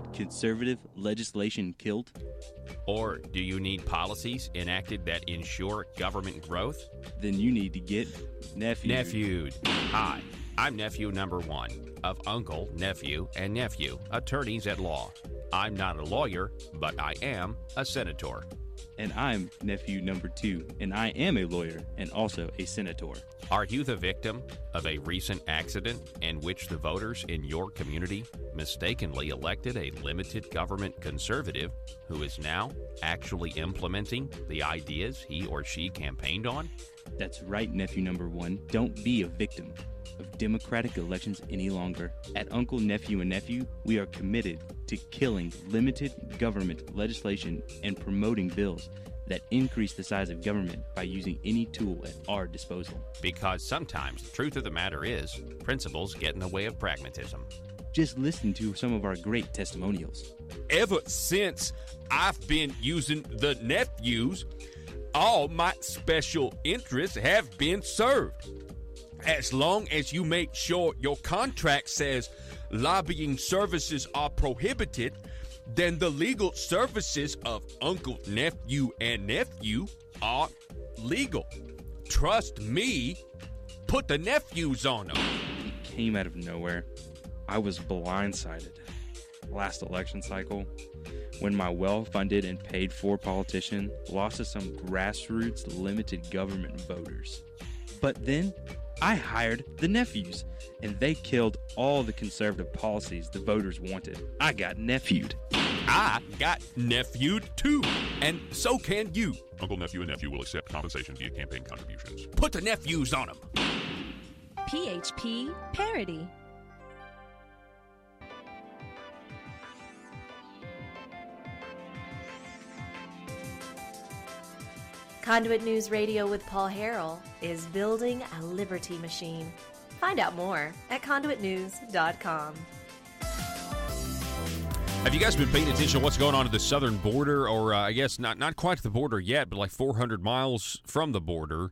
need conservative legislation killed? Or do you need policies enacted that ensure government growth? Then you need to get Nephewed. Hi, I'm nephew number 1 of uncle, nephew, and nephew, attorneys at law. I'm not a lawyer, but I am a senator. And I'm nephew number 2, and I am a lawyer and also a senator. Are you the victim of a recent accident in which the voters in your community mistakenly elected a limited government conservative who is now actually implementing the ideas he or she campaigned on? That's right, nephew number 1. Don't be a victim of democratic elections any longer. At Uncle, Nephew, and Nephew, we are committed to killing limited government legislation and promoting bills that increase the size of government by using any tool at our disposal. Because sometimes the truth of the matter is, principles get in the way of pragmatism. Just listen to some of our great testimonials. Ever since I've been using the nephews, all my special interests have been served. As long as you make sure your contract says lobbying services are prohibited, then the legal services of uncle, nephew, and nephew are legal. Trust me, put the nephews on them. It came out of nowhere. I was blindsided last election cycle when my well-funded and paid-for politician lost to some grassroots limited government voters. But then I hired the nephews, and they killed all the conservative policies the voters wanted. I got nephewed. I got nephewed too, and so can you. Uncle, nephew, and nephew will accept compensation via campaign contributions. Put the nephews on them. PHP Parody. Conduit News Radio with Paul Harrell is building a liberty machine. Find out more at conduitnews.com. Have you guys been paying attention to what's going on at the southern border, or I guess not quite to the border yet, but like 400 miles from the border?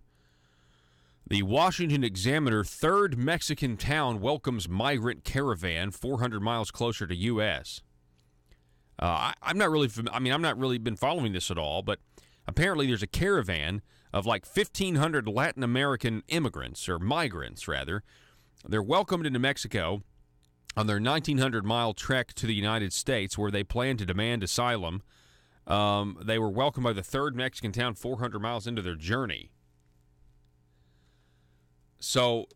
The Washington Examiner, third Mexican town welcomes migrant caravan 400 miles closer to U.S. I'm not really been following this at all, but apparently there's a caravan of like 1,500 Latin American immigrants, or migrants rather. They're welcomed into Mexico on their 1,900-mile trek to the United States, where they plan to demand asylum. They were welcomed by the third Mexican town 400 miles into their journey. So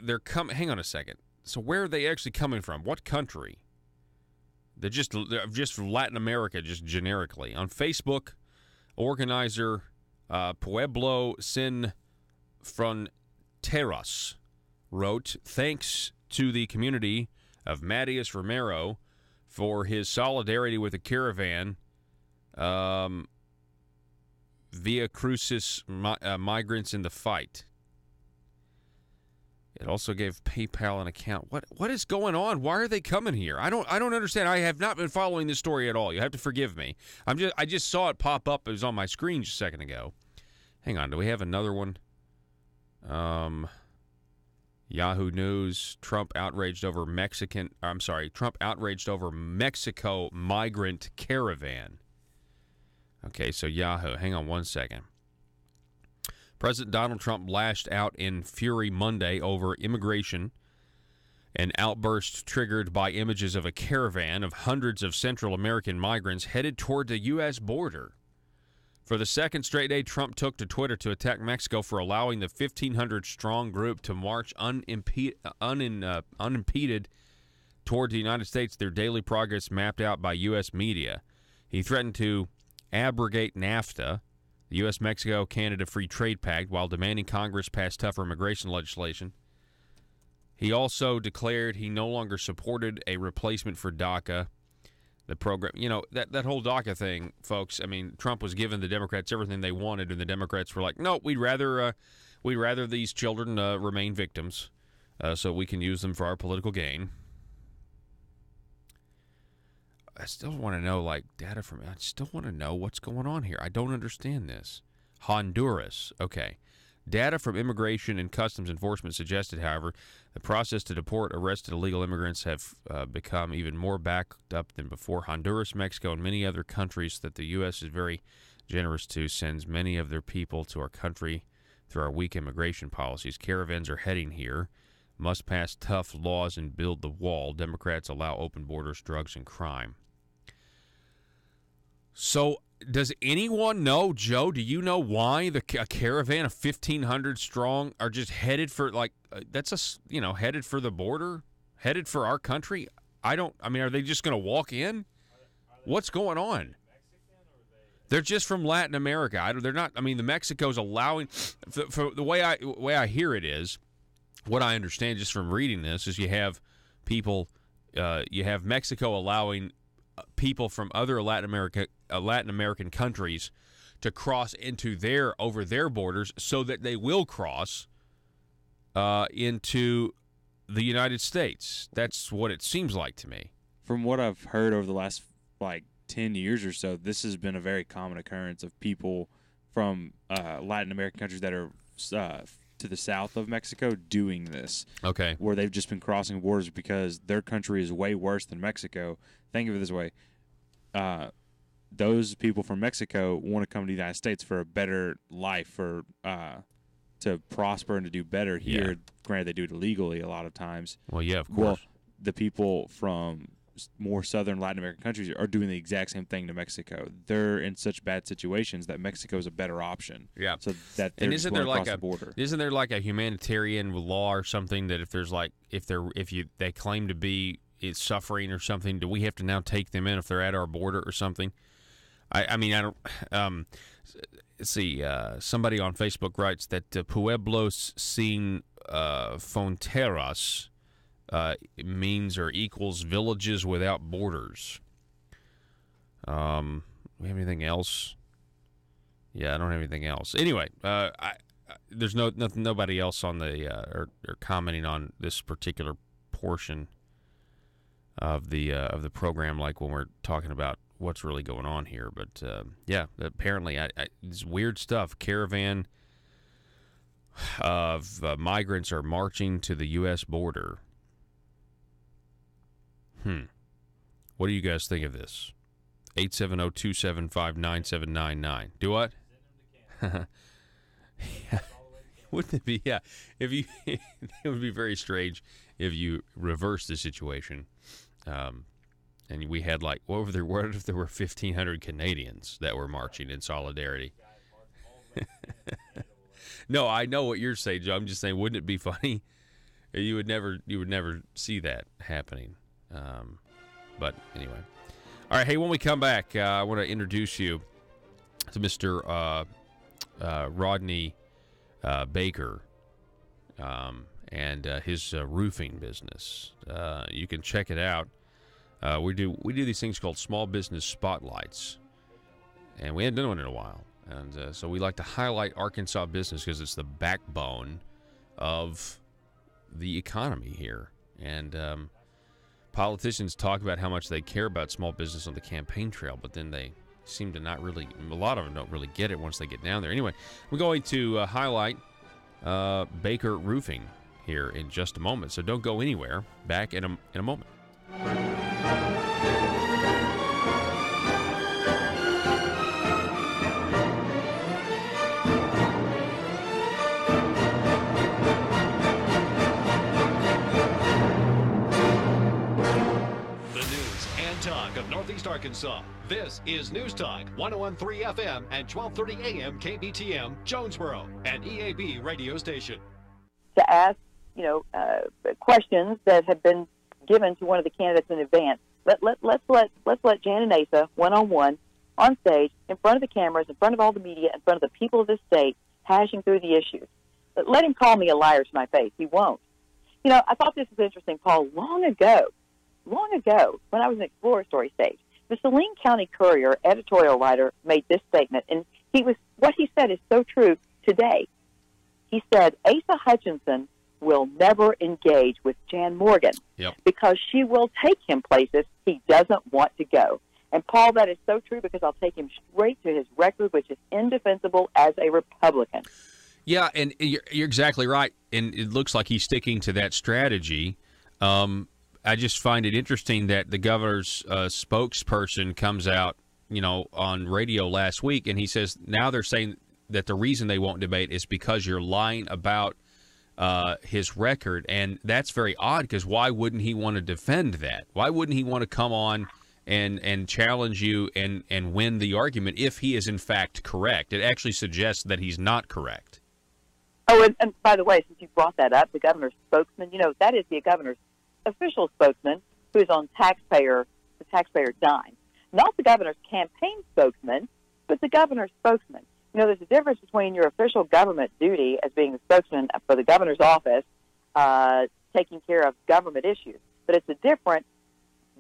they're hang on a second. So where are they actually coming from? What country? They're just from Latin America, just generically. On Facebook, organizer Pueblo Sin Fronteras wrote, "Thanks to the community of Matias Romero for his solidarity with the caravan via Crucis migrants in the fight." It also gave PayPal an account. What is going on? Why are they coming here? I don't understand. I have not been following this story at all. You have to forgive me. I just saw it pop up. It was on my screen just a second ago. Hang on. Do we have another one? Yahoo News. Trump outraged over Mexico migrant caravan. Okay, so Yahoo. Hang on one second. President Donald Trump lashed out in fury Monday over immigration, an outburst triggered by images of a caravan of hundreds of Central American migrants headed toward the U.S. border. For the second straight day, Trump took to Twitter to attack Mexico for allowing the 1,500-strong group to march unimpeded toward the United States, their daily progress mapped out by U.S. media. He threatened to abrogate NAFTA, the U.S.-Mexico-Canada Free Trade Pact, while demanding Congress pass tougher immigration legislation. He also declared he no longer supported a replacement for DACA. The program, that whole DACA thing, folks. I mean, Trump was giving the Democrats everything they wanted, and the Democrats were like, "No, we'd rather these children remain victims, so we can use them for our political gain." I still want to know, I still want to know what's going on here. I don't understand this. Honduras. Okay. Data from Immigration and Customs Enforcement suggested, however, the process to deport arrested illegal immigrants have become even more backed up than before. Honduras, Mexico, and many other countries that the U.S. is very generous to sends many of their people to our country through our weak immigration policies. Caravans are heading here, must pass tough laws and build the wall. Democrats allow open borders, drugs, and crime. So does anyone know, Joe, do you know why a caravan of 1,500 strong are just headed for, headed for the border, headed for our country? Are they just going to walk in? What's going on? They're just from Latin America. They're not. I mean, the Mexico's allowing. For the way I hear it is, what I understand just from reading this is you have people, you have Mexico allowing people from other Latin American countries to cross into over their borders, so that they will cross into the United States. That's what it seems like to me. From what I've heard over the last 10 years or so, this has been a very common occurrence of people from Latin American countries that are to the south of Mexico doing this. Okay. Where they've just been crossing borders because their country is way worse than Mexico. Think of it this way. Those people from Mexico want to come to the United States for a better life, to prosper and to do better here. Yeah. Granted, they do it illegally a lot of times. Well, yeah, of course. Well, the people from more southern Latin American countries are doing the exact same thing to Mexico. They're in such bad situations that Mexico is a better option. Yeah. So that they're just going across the border. Isn't there like a humanitarian law or something that if they claim to be suffering or something, do we have to now take them in if they're at our border or something? I don't. Let's see. Somebody on Facebook writes that Pueblos sin fronteras means or equals villages without borders. We have anything else? Yeah, I don't have anything else. Anyway, there's nobody else on the or commenting on this particular portion of the program, like when we're talking about what's really going on here. But yeah, apparently, it's weird stuff. Caravan of migrants are marching to the U.S. border. What do you guys think of this? 870-275-9799. Do what? Yeah. Wouldn't it be? Yeah. If you, it would be very strange if you reverse the situation, and we had what if there were 1,500 Canadians that were marching in solidarity? No, I know what you're saying, Joe. I'm just saying, wouldn't it be funny? You would never see that happening. But anyway, all right. Hey, when we come back, I want to introduce you to Mr. Rodney Baker and his roofing business. You can check it out. We do these things called small business spotlights, and we hadn't done one in a while. And so we like to highlight Arkansas business because it's the backbone of the economy here. And politicians talk about how much they care about small business on the campaign trail, but then they seem to not really, a lot of them don't really get it once they get down there. Anyway, we're going to highlight Baker Roofing here in just a moment, so don't go anywhere. Back in a moment. Of Northeast Arkansas. This is News Talk 101.3 FM and 12:30 AM KBTM Jonesboro, an EAB radio station. To ask, questions that have been given to one of the candidates in advance. Let's let Jan and Asa one-on-one on stage, in front of the cameras, in front of all the media, in front of the people of this state, hashing through the issues. But let him call me a liar to my face. He won't. I thought this was interesting, Paul. Long ago, when I was in exploratory stage, the Saline County Courier editorial writer made this statement, and what he said is so true today. He said, Asa Hutchinson will never engage with Jan Morgan because she will take him places he doesn't want to go. And, Paul, that is so true because I'll take him straight to his record, which is indefensible as a Republican. Yeah, and you're exactly right. And it looks like he's sticking to that strategy. I just find it interesting that the governor's spokesperson comes out, on radio last week, and he says now they're saying that the reason they won't debate is because you're lying about his record. And that's very odd, because why wouldn't he want to defend that? Why wouldn't he want to come on and challenge you and win the argument if he is in fact correct? It actually suggests that he's not correct. Oh, and by the way, since you brought that up, the governor's spokesman, that is the governor's official spokesman who is on the taxpayer dime. Not the governor's campaign spokesman, but the governor's spokesman. There's a difference between your official government duty as being the spokesman for the governor's office, taking care of government issues. But it's a different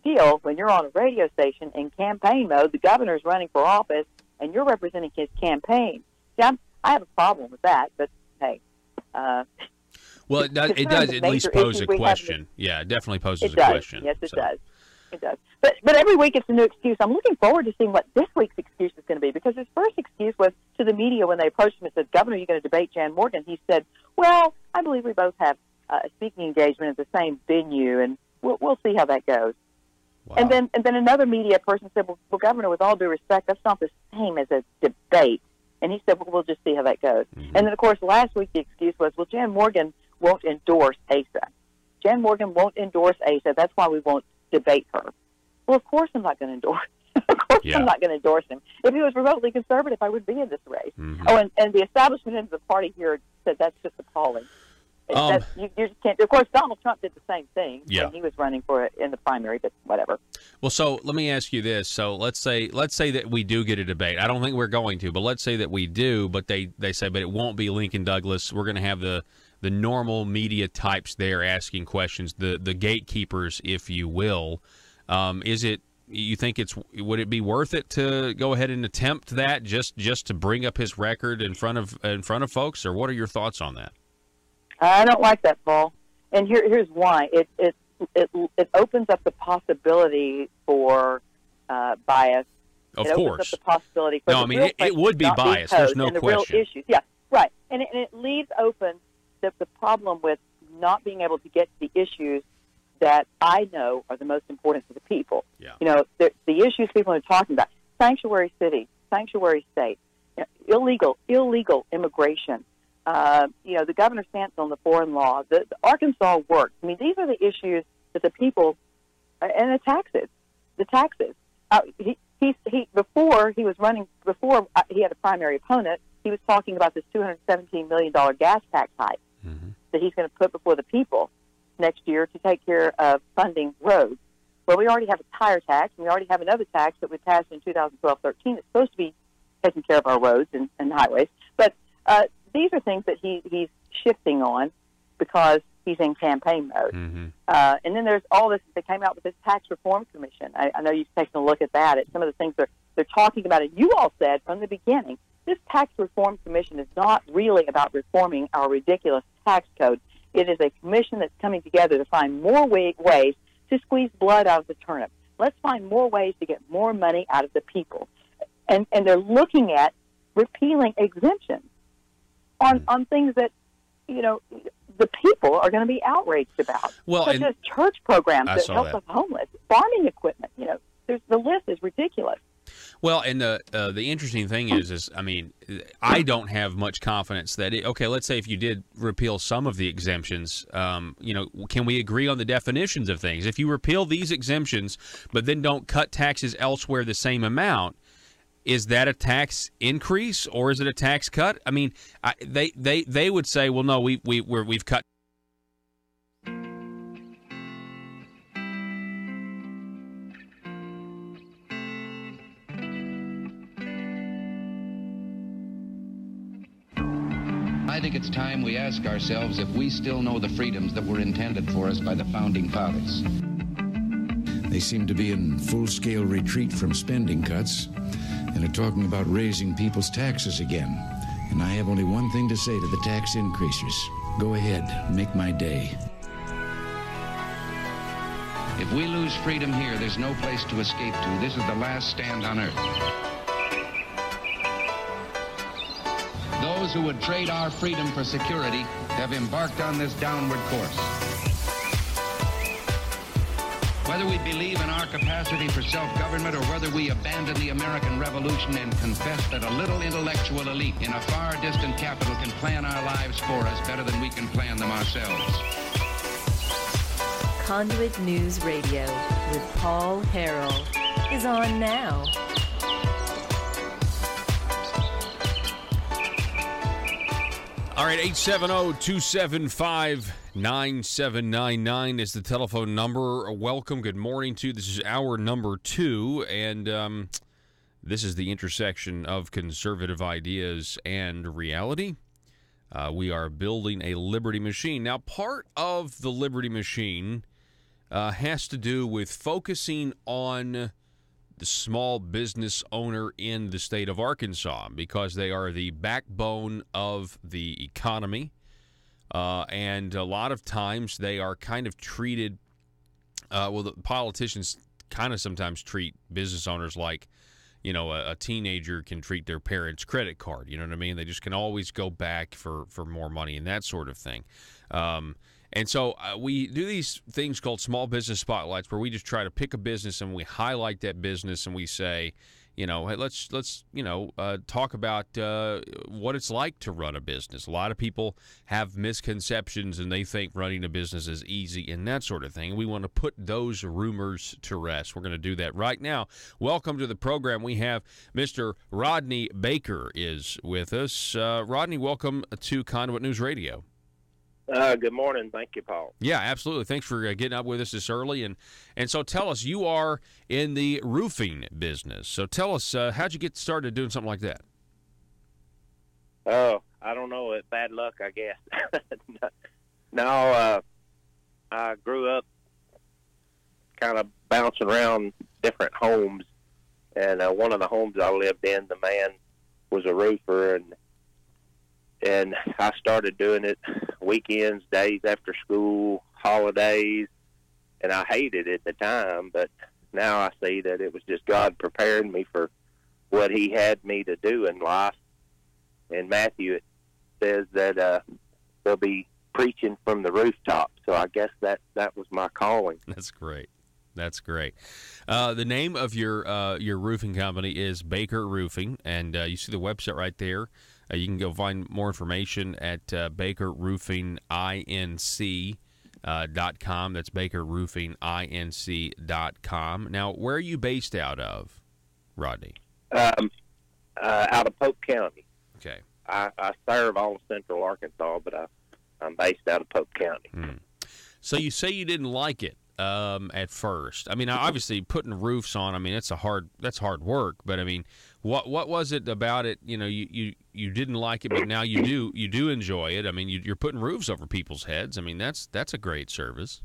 deal when you're on a radio station in campaign mode. The governor's running for office, and you're representing his campaign. See, I have a problem with that, but hey. Well, it does at least pose a question. Yeah, it definitely poses a question. Yes, it does. It does. But every week it's a new excuse. I'm looking forward to seeing what this week's excuse is going to be, because his first excuse was to the media when they approached him and said, "Governor, are you going to debate Jan Morgan?" He said, "Well, I believe we both have a speaking engagement at the same venue, and we'll see how that goes." Wow. And then another media person said, "Well, Governor, with all due respect, that's not the same as a debate." And he said, "Well, we'll just see how that goes." Mm-hmm. And then, of course, last week the excuse was, "Well, Jan Morgan won't endorse ASA. Jan Morgan won't endorse ASA. That's why we won't debate her." Well, of course I'm not going to endorse. I'm not going to endorse him. If he was remotely conservative, I would be in this race. Mm-hmm. Oh, and the establishment end of the party here said that's just appalling. You just can't. Of course, Donald Trump did the same thing when he was running for it in the primary, but whatever. Well, so let me ask you this. So let's say that we do get a debate. I don't think we're going to, but let's say that we do. But they say, but it won't be Lincoln Douglas. We're going to have the normal media types there asking questions, the gatekeepers, if you will. You think would it be worth it to go ahead and attempt that just to bring up his record in front of folks, or what are your thoughts on that? I don't like that, Paul, and here's why. It opens up the possibility for bias. Of course, opens up the possibility for it would be bias. There's no question. Real issues. Yeah, right, and it leaves open the problem with not being able to get to the issues that I know are the most important to the people. Yeah. The issues people are talking about: sanctuary city, sanctuary state, illegal immigration. The governor's stance on the foreign law, the Arkansas works. I mean, these are the issues that the people, and the taxes. Before he had a primary opponent, he was talking about this $217 million gas tax hike that he's going to put before the people next year to take care of funding roads. Well, we already have a tire tax, and we already have another tax that we passed in 2012-13 that's supposed to be taking care of our roads and highways. But these are things that he's shifting on because he's in campaign mode. Mm-hmm. And then there's all this. They came out with this tax reform commission. I know you've taken a look at that. At some of the things they're talking about. And you all said from the beginning, this tax reform commission is not really about reforming our ridiculous tax code. It is a commission that's coming together to find more ways to squeeze blood out of the turnip. Let's find more ways to get more money out of the people. And they're looking at repealing exemptions on things that, the people are going to be outraged about. Well, such as church programs that help the homeless, farming equipment. The list is ridiculous. Well, and the interesting thing is I don't have much confidence that let's say if you did repeal some of the exemptions, can we agree on the definitions of things? If you repeal these exemptions, but then don't cut taxes elsewhere the same amount, is that a tax increase or is it a tax cut? I mean, they would say, well, no, we've cut. I think it's time we ask ourselves if we still know the freedoms that were intended for us by the Founding Fathers. They seem to be in full-scale retreat from spending cuts and are talking about raising people's taxes again. And I have only one thing to say to the tax increasers. Go ahead, make my day. If we lose freedom here, there's no place to escape to. This is the last stand on earth. Those those who would trade our freedom for security have embarked on this downward course. Whether we believe in our capacity for self-government or whether we abandon the American Revolution and confess that a little intellectual elite in a far distant capital can plan our lives for us better than we can plan them ourselves. Conduit News Radio with Paul Harrell is on now. All right, 870-275-9799 is the telephone number. Welcome, good morning to. This is hour number 2, and this is the intersection of conservative ideas and reality. We are building a liberty machine. Now, part of the liberty machine has to do with focusing on the small business owner in the state of Arkansas, because they are the backbone of the economy. And a lot of times they are kind of treated, the politicians kind of sometimes treat business owners like, you know, a teenager can treat their parents' credit card. You know what I mean? They just can always go back for more money and that sort of thing. And so we do these things called small business spotlights, where we just try to pick a business and we highlight that business and we say, you know, hey, let's talk about what it's like to run a business. A lot of people have misconceptions and they think running a business is easy and that sort of thing. We want to put those rumors to rest. We're going to do that right now. Welcome to the program. We have Mr. Rodney Baker is with us. Rodney, welcome to Conduit News Radio. Good morning. Thank you, Paul. Yeah, absolutely. Thanks for getting up with us this early. And so tell us, you are in the roofing business. So tell us, how'd you get started doing something like that? Oh, I don't know. It's bad luck, I guess. No, I grew up kind of bouncing around different homes. And one of the homes I lived in, the man was a roofer, and I started doing it weekends, days after school, holidays, and I hated it at the time, but now I see that it was just God preparing me for what he had me to do in life. In Matthew, it says that they'll be preaching from the rooftop, so I guess that was my calling. That's great. That's great. The name of your roofing company is Baker Roofing, and you see the website right there. You can go find more information at bakerroofinginc.com. That's bakerroofinginc.com. Now, where are you based out of, Rodney? Out of Pope County. Okay. I serve all of Central Arkansas, but I'm based out of Pope County. So you say you didn't like it at first. I mean, obviously putting roofs on, I mean, that's hard work, but I mean, what was it about it, you know, you didn't like it, but now you do enjoy it? I mean, you're putting roofs over people's heads. I mean, that's a great service.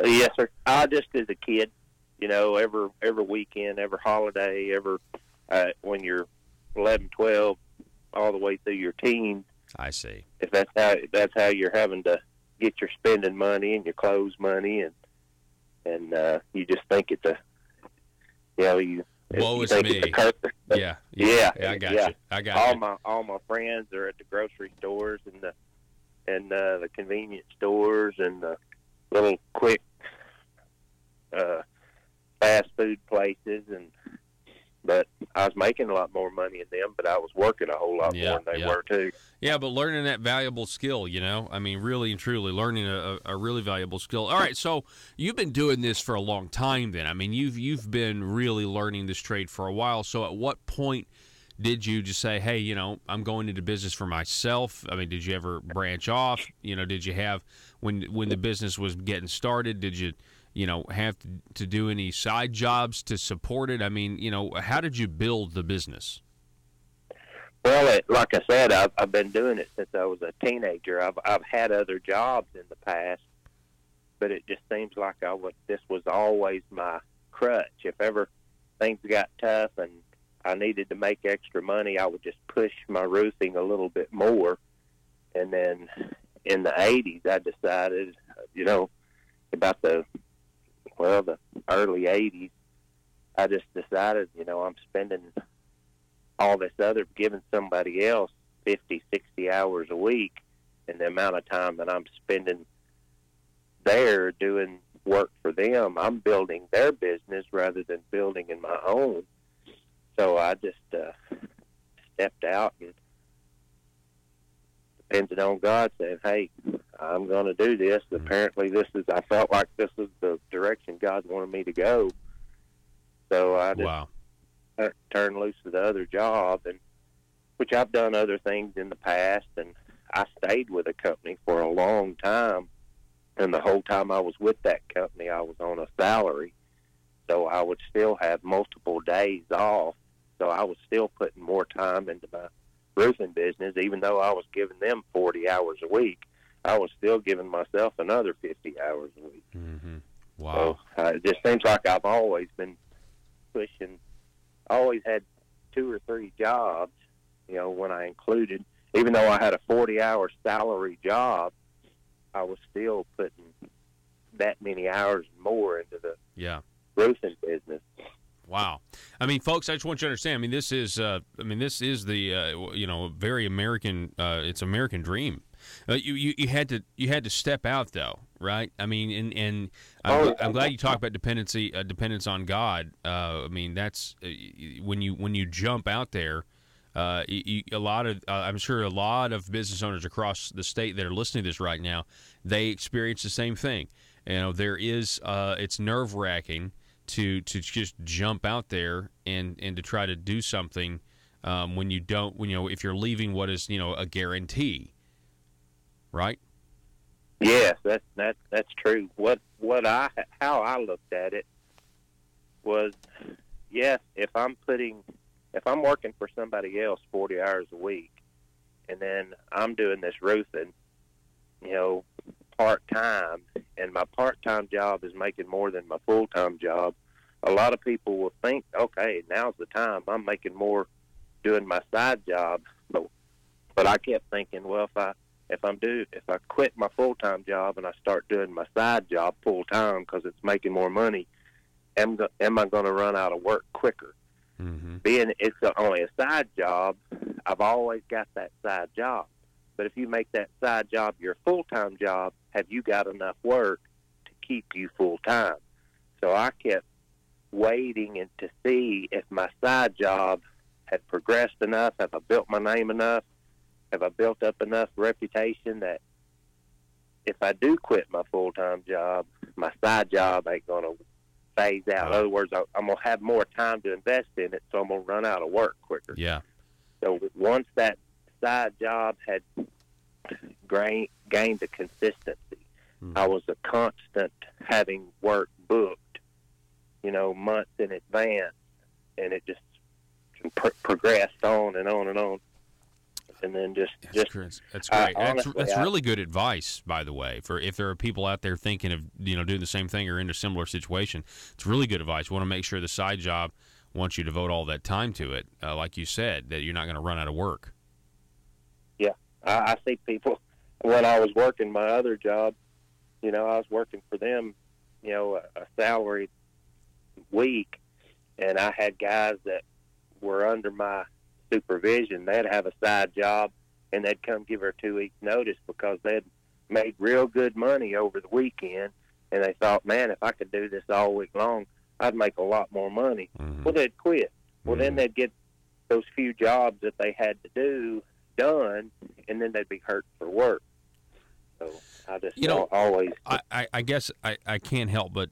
Yes, sir. I just as a kid, you know, every weekend, every holiday, when you're 11, 12, all the way through your teens. I see. If that's how you're having to get your spending money and your clothes money, and you just think it's a, you know, you think me. it's a curse. Yeah, I got you. All my friends are at the grocery stores and the convenience stores and the little quick fast food places, but I was making a lot more money in them, but I was working a whole lot more than they were too. Yeah, but learning that valuable skill, you know, I mean, really and truly learning a really valuable skill. All right, so you've been doing this for a long time then. I mean, you've been really learning this trade for a while. So at what point did you just say, hey, you know, I'm going into business for myself? I mean, did you ever branch off? You know, did you have, when the business was getting started, did you have to do any side jobs to support it? I mean, you know, how did you build the business? Well, like I said, I've been doing it since I was a teenager. I've had other jobs in the past, but it just seems like this was always my crutch. If ever things got tough and I needed to make extra money, I would just push my roofing a little bit more. And then in the 80s, I decided, you know, about the early 80s, I just decided, you know, I'm spending all this other, giving somebody else 50, 60 hours a week, and the amount of time that I'm spending there doing work for them, I'm building their business rather than building in my own. So I just stepped out and depended on God, saying, hey, I'm going to do this. Apparently I felt like this is the direction God wanted me to go. So I just turned loose to the other job, and which I've done other things in the past, and I stayed with a company for a long time. And the whole time I was with that company, I was on a salary. So I would still have multiple days off. So I was still putting more time into my roofing business. Even though I was giving them 40 hours a week, I was still giving myself another 50 hours a week. Mm-hmm. Wow. So it just seems like I've always been pushing. I always had 2 or 3 jobs, when I included. Even though I had a 40-hour salary job, I was still putting that many hours more into the roofing business. Wow. I mean, folks, I just want you to understand. I mean, this is the very American. It's American dream. You had to step out though, right? I mean, and I'm glad you talk about dependence on God. I mean, that's when you jump out there. I'm sure a lot of business owners across the state that are listening to this right now, they experience the same thing. There is it's nerve-wracking to just jump out there and to try to do something when you don't, if you're leaving what is a guarantee, right? Yes, that's true. How I looked at it was, yes, if I'm working for somebody else 40 hours a week, and then I'm doing this roofing, part-time, and my part-time job is making more than my full-time job, a lot of people will think, okay, now's the time. I'm making more doing my side job. But I kept thinking, well, if I quit my full-time job and I start doing my side job full-time because it's making more money, am I going to run out of work quicker? Mm-hmm. Being it's only a side job, I've always got that side job. But if you make that side job your full-time job, have you got enough work to keep you full-time? So I kept waiting and to see if my side job had progressed enough, have I built my name enough, have I built up enough reputation that if I do quit my full-time job, my side job ain't going to phase out. In other words, I'm going to have more time to invest in it, so I'm going to run out of work quicker. Yeah. So once that side job had gained the consistency, I was a constant having work booked, months in advance, and it just progressed on and on and on. And then that's great. That's really good advice, by the way, for if there are people out there thinking of doing the same thing or in a similar situation. It's really good advice. You want to make sure the side job, once you devote all that time to it, like you said, that you're not going to run out of work. Yeah, I see people when I was working my other job. I was working for them, a salaried week, and I had guys that were under my supervision. They'd have a side job, and they'd come give her 2 weeks notice because they'd made real good money over the weekend, and they thought, man, if I could do this all week long, I'd make a lot more money. Mm-hmm. Well, they'd quit. Well, then they'd get those few jobs that they had to do done, and then they'd be hurt for work. So I just always. I guess I can't help but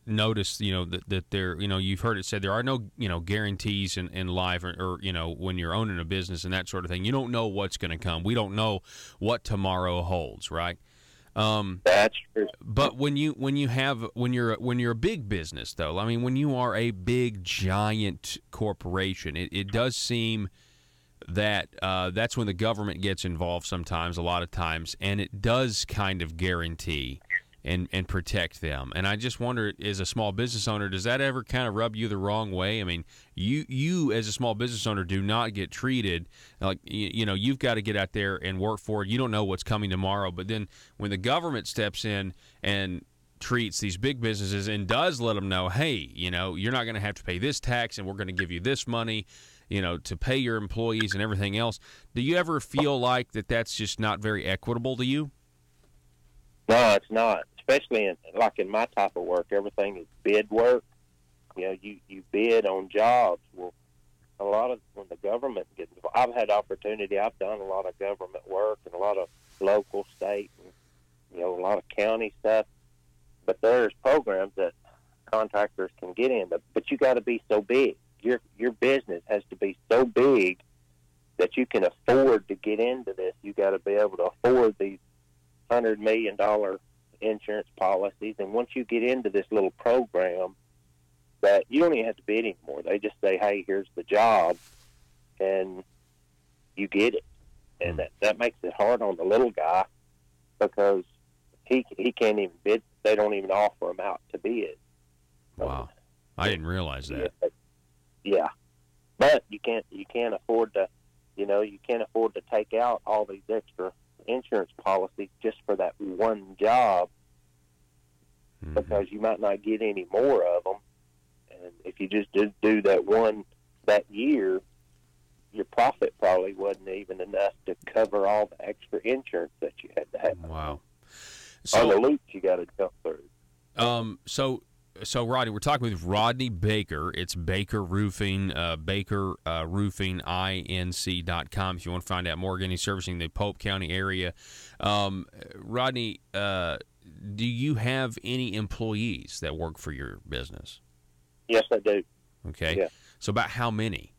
notice, that there, you've heard it said there are no, guarantees in life or when you're owning a business and that sort of thing. You don't know what's going to come. We don't know what tomorrow holds, right? That's true. But when you're a big business, though, I mean, when you are a big giant corporation, it does seem that that's when the government gets involved sometimes, a lot of times, and it does kind of guarantee and protect them. And I just wonder, as a small business owner, does that ever kind of rub you the wrong way? I mean, you as a small business owner do not get treated like, you've got to get out there and work for it. You don't know what's coming tomorrow. But then when the government steps in and treats these big businesses and does let them know, hey, you're not going to have to pay this tax and we're going to give you this money, to pay your employees and everything else. Do you ever feel like that's just not very equitable to you? No, it's not. Especially in my type of work, everything is bid work. You bid on jobs. Well, a lot of when the government gets involved, I've had opportunity. I've done a lot of government work and a lot of local, state, and a lot of county stuff. But there's programs that contractors can get in, but you got to be so big. Your business has to be so big that you can afford to get into this. You got to be able to afford these $100 million insurance policies. And once you get into this little program, that you don't even have to bid anymore. They just say, "Hey, here's the job," and you get it. And that makes it hard on the little guy because he can't even bid. They don't even offer him out to bid. Wow, I didn't realize that. Yeah, but you can't afford to, you can't afford to take out all these extra insurance policies just for that one job because you might not get any more of them. And if you just do that one that year, your profit probably wasn't even enough to cover all the extra insurance that you had to have. Wow. All the loops you got to jump through. So Rodney, we're talking with Rodney Baker. It's Baker Roofing, BakerRoofingInc.com if you want to find out more. Again, he's servicing the Pope County area. Rodney, do you have any employees that work for your business? Yes, I do. Okay. Yeah. So about how many?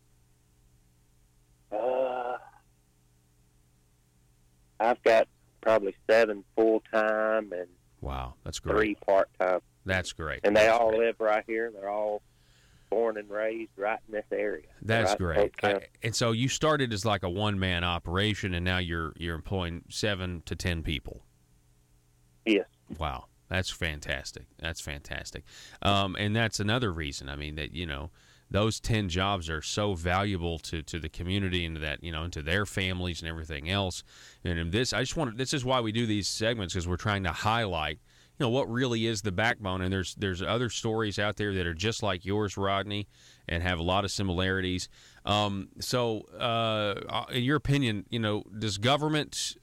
I've got probably 7 full-time and wow, that's great. 3 part-time. That's great. And they all live right here. They're all born and raised right in this area. That's right great. And so you started as like a one-man operation, and now you're employing 7 to 10 people. Yes. Wow, that's fantastic. That's fantastic. And that's another reason. I mean that those 10 jobs are so valuable to the community and to that into their families and everything else. And this is why we do these segments, because we're trying to highlight what really is the backbone. And there's other stories out there that are just like yours, Rodney, and have a lot of similarities. So in your opinion, does government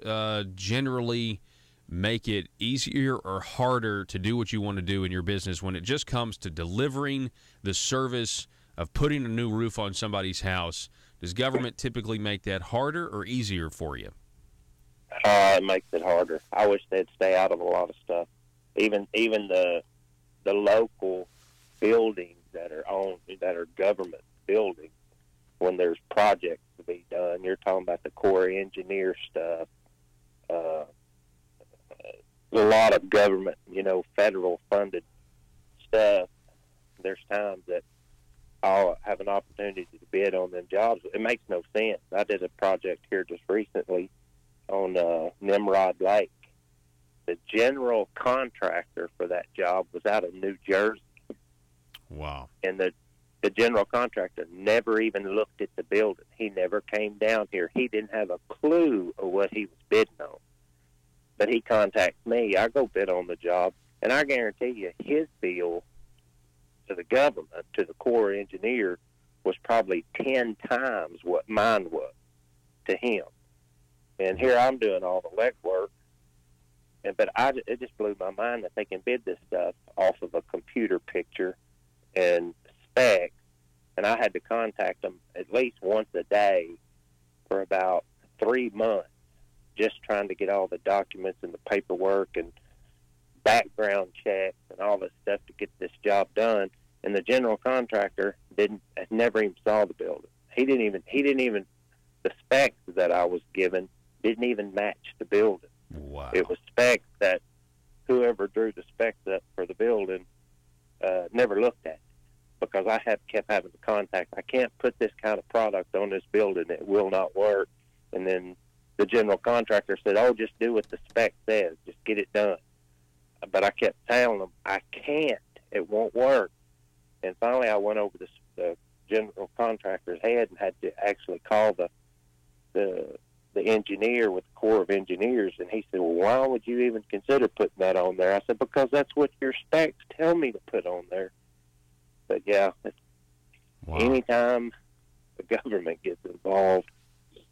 generally make it easier or harder to do what you want to do in your business when it just comes to delivering the service of putting a new roof on somebody's house? Does government typically make that harder or easier for you? It makes it harder. I wish they'd stay out of a lot of stuff. Even the local buildings that are government buildings, when there's projects to be done, you're talking about the Corps engineer stuff. A lot of government, federal funded stuff. There's times that I'll have an opportunity to bid on them jobs. It makes no sense. I did a project here just recently on Nimrod Lake. The general contractor for that job was out of New Jersey. Wow. And the general contractor never even looked at the building. He never came down here. He didn't have a clue of what he was bidding on. But he contacts me. I go bid on the job, and I guarantee you his bill to the government, to the Corps engineer, was probably 10 times what mine was to him. And here I'm doing all the legwork, but it just blew my mind that they can bid this stuff off of a computer picture and specs. And I had to contact them at least once a day for about 3 months, just trying to get all the documents and the paperwork and background checks and all this stuff to get this job done. And the general contractor never even saw the building. He didn't even the specs that I was given didn't even match the building. Wow. It was specs that whoever drew the specs up for the building never looked at, because I kept having to contact. I can't put this kind of product on this building. It will not work. And then the general contractor said, "Oh, just do what the spec says. Just get it done." But I kept telling them, "I can't. It won't work." And finally, I went over the general contractor's head and had to actually call the engineer with the Corps of Engineers, and he said, "Well, why would you even consider putting that on there?" I said, "Because that's what your specs tell me to put on there." But yeah, wow. Anytime the government gets involved,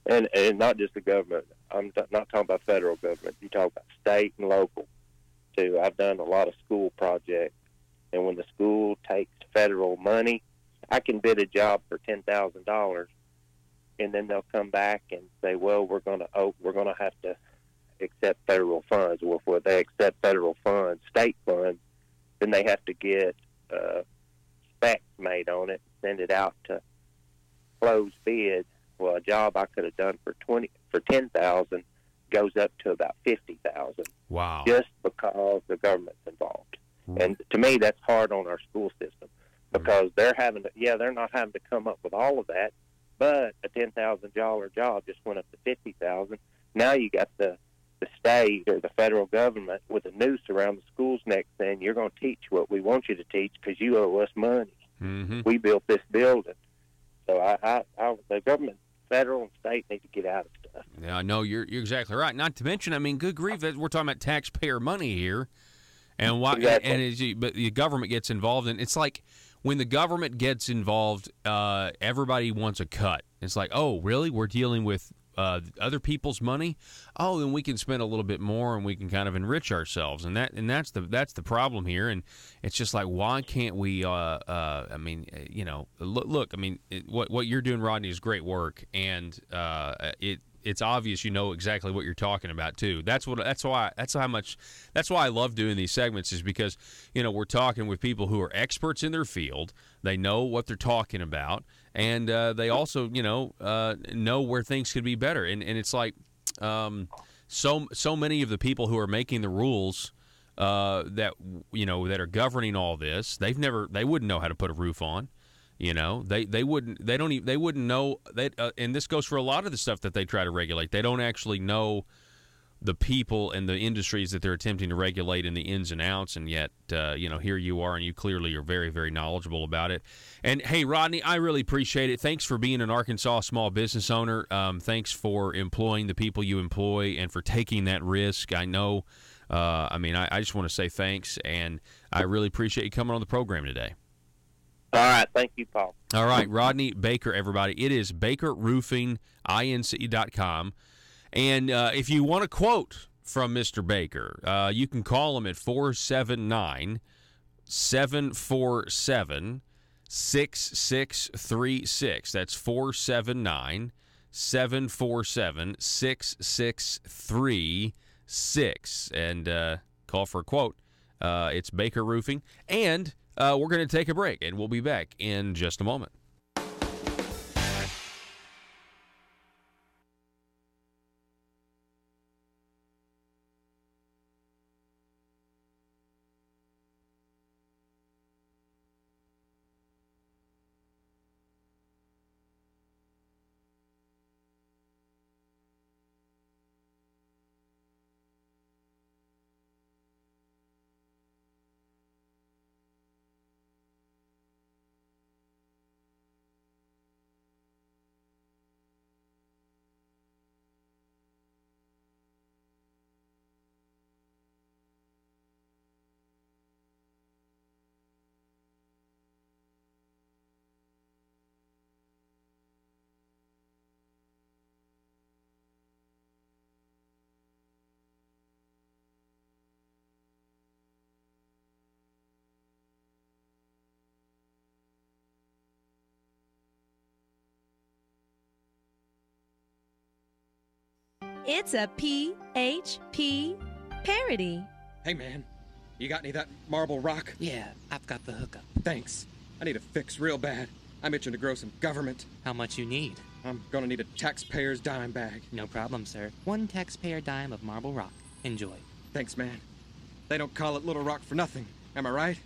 and not just the government. I'm not talking about federal government. You talk about state and local, too. I've done a lot of school projects, and when the school takes federal money, I can bid a job for $10,000, and then they'll come back and say, well, we're going to have to accept federal funds. Well, if they accept federal funds, state funds, then they have to get specs made on it, send it out to close bid. Well, a job I could have done for $10,000 goes up to about $50,000. Wow! Just because the government's involved, and to me, that's hard on our school system because they're not having to come up with all of that, but a $10,000 job just went up to $50,000. Now you got the state or the federal government with a noose around the school's neck saying, you're going to teach what we want you to teach because you owe us money. Mm-hmm. We built this building. So the government, federal and state, need to get out of stuff. Yeah, I know you're exactly right. Not to mention, I mean, good grief, we're talking about taxpayer money here, and why? Exactly. But the government gets involved, and it's like when the government gets involved, everybody wants a cut. It's like, oh, really? We're dealing with other people's money? Oh, then we can spend a little bit more, and we can kind of enrich ourselves, and that's the problem here. And it's just like, why can't we? I mean, you know, look. I mean, what you're doing, Rodney, is great work, and it's obvious you know exactly what you're talking about too. That's why I love doing these segments, is because, you know, we're talking with people who are experts in their field. They know what they're talking about, and they also, you know where things could be better. And it's like so many of the people who are making the rules that are governing all this, they wouldn't know how to put a roof on. You know, they wouldn't know that, and this goes for a lot of the stuff that they try to regulate. They don't actually know the people and the industries that they're attempting to regulate and the ins and outs, and yet, here you are, and you clearly are very, very knowledgeable about it. And, hey, Rodney, I really appreciate it. Thanks for being an Arkansas small business owner. Thanks for employing the people you employ and for taking that risk. I know, I just want to say thanks, and I really appreciate you coming on the program today. All right. Thank you, Paul. All right. Rodney Baker, everybody. It is BakerRoofingInc.com. And if you want a quote from Mr. Baker, you can call him at 479-747-6636. That's 479-747-6636. And call for a quote. It's Baker Roofing. And we're going to take a break, and we'll be back in just a moment. It's a PHP parody. Hey, man, you got any of that marble rock? Yeah, I've got the hookup. Thanks. I need a fix real bad. I'm itching to grow some government. How much you need? I'm gonna need a taxpayer's dime bag. No problem, sir. 1 taxpayer dime of marble rock. Enjoy. Thanks, man. They don't call it Little Rock for nothing. Am I right?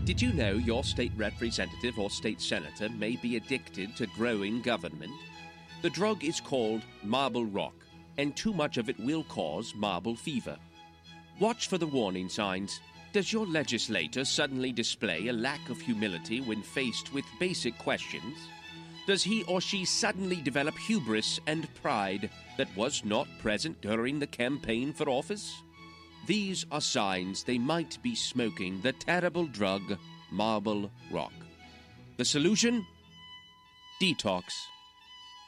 Did you know your state representative or state senator may be addicted to growing government? The drug is called marble rock, and too much of it will cause marble fever. Watch for the warning signs. Does your legislator suddenly display a lack of humility when faced with basic questions? Does he or she suddenly develop hubris and pride that was not present during the campaign for office? These are signs they might be smoking the terrible drug, Marble Rock. The solution? Detox.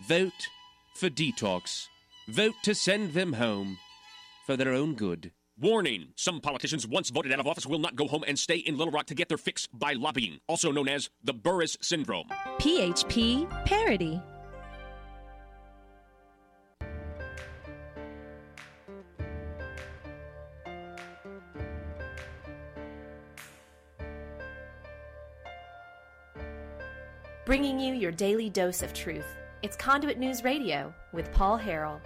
Vote for detox. Vote to send them home for their own good. Warning! Some politicians once voted out of office will not go home and stay in Little Rock to get their fix by lobbying, also known as the Burris Syndrome. PHP Parody. Bringing you your daily dose of truth. It's Conduit News Radio with Paul Harrell.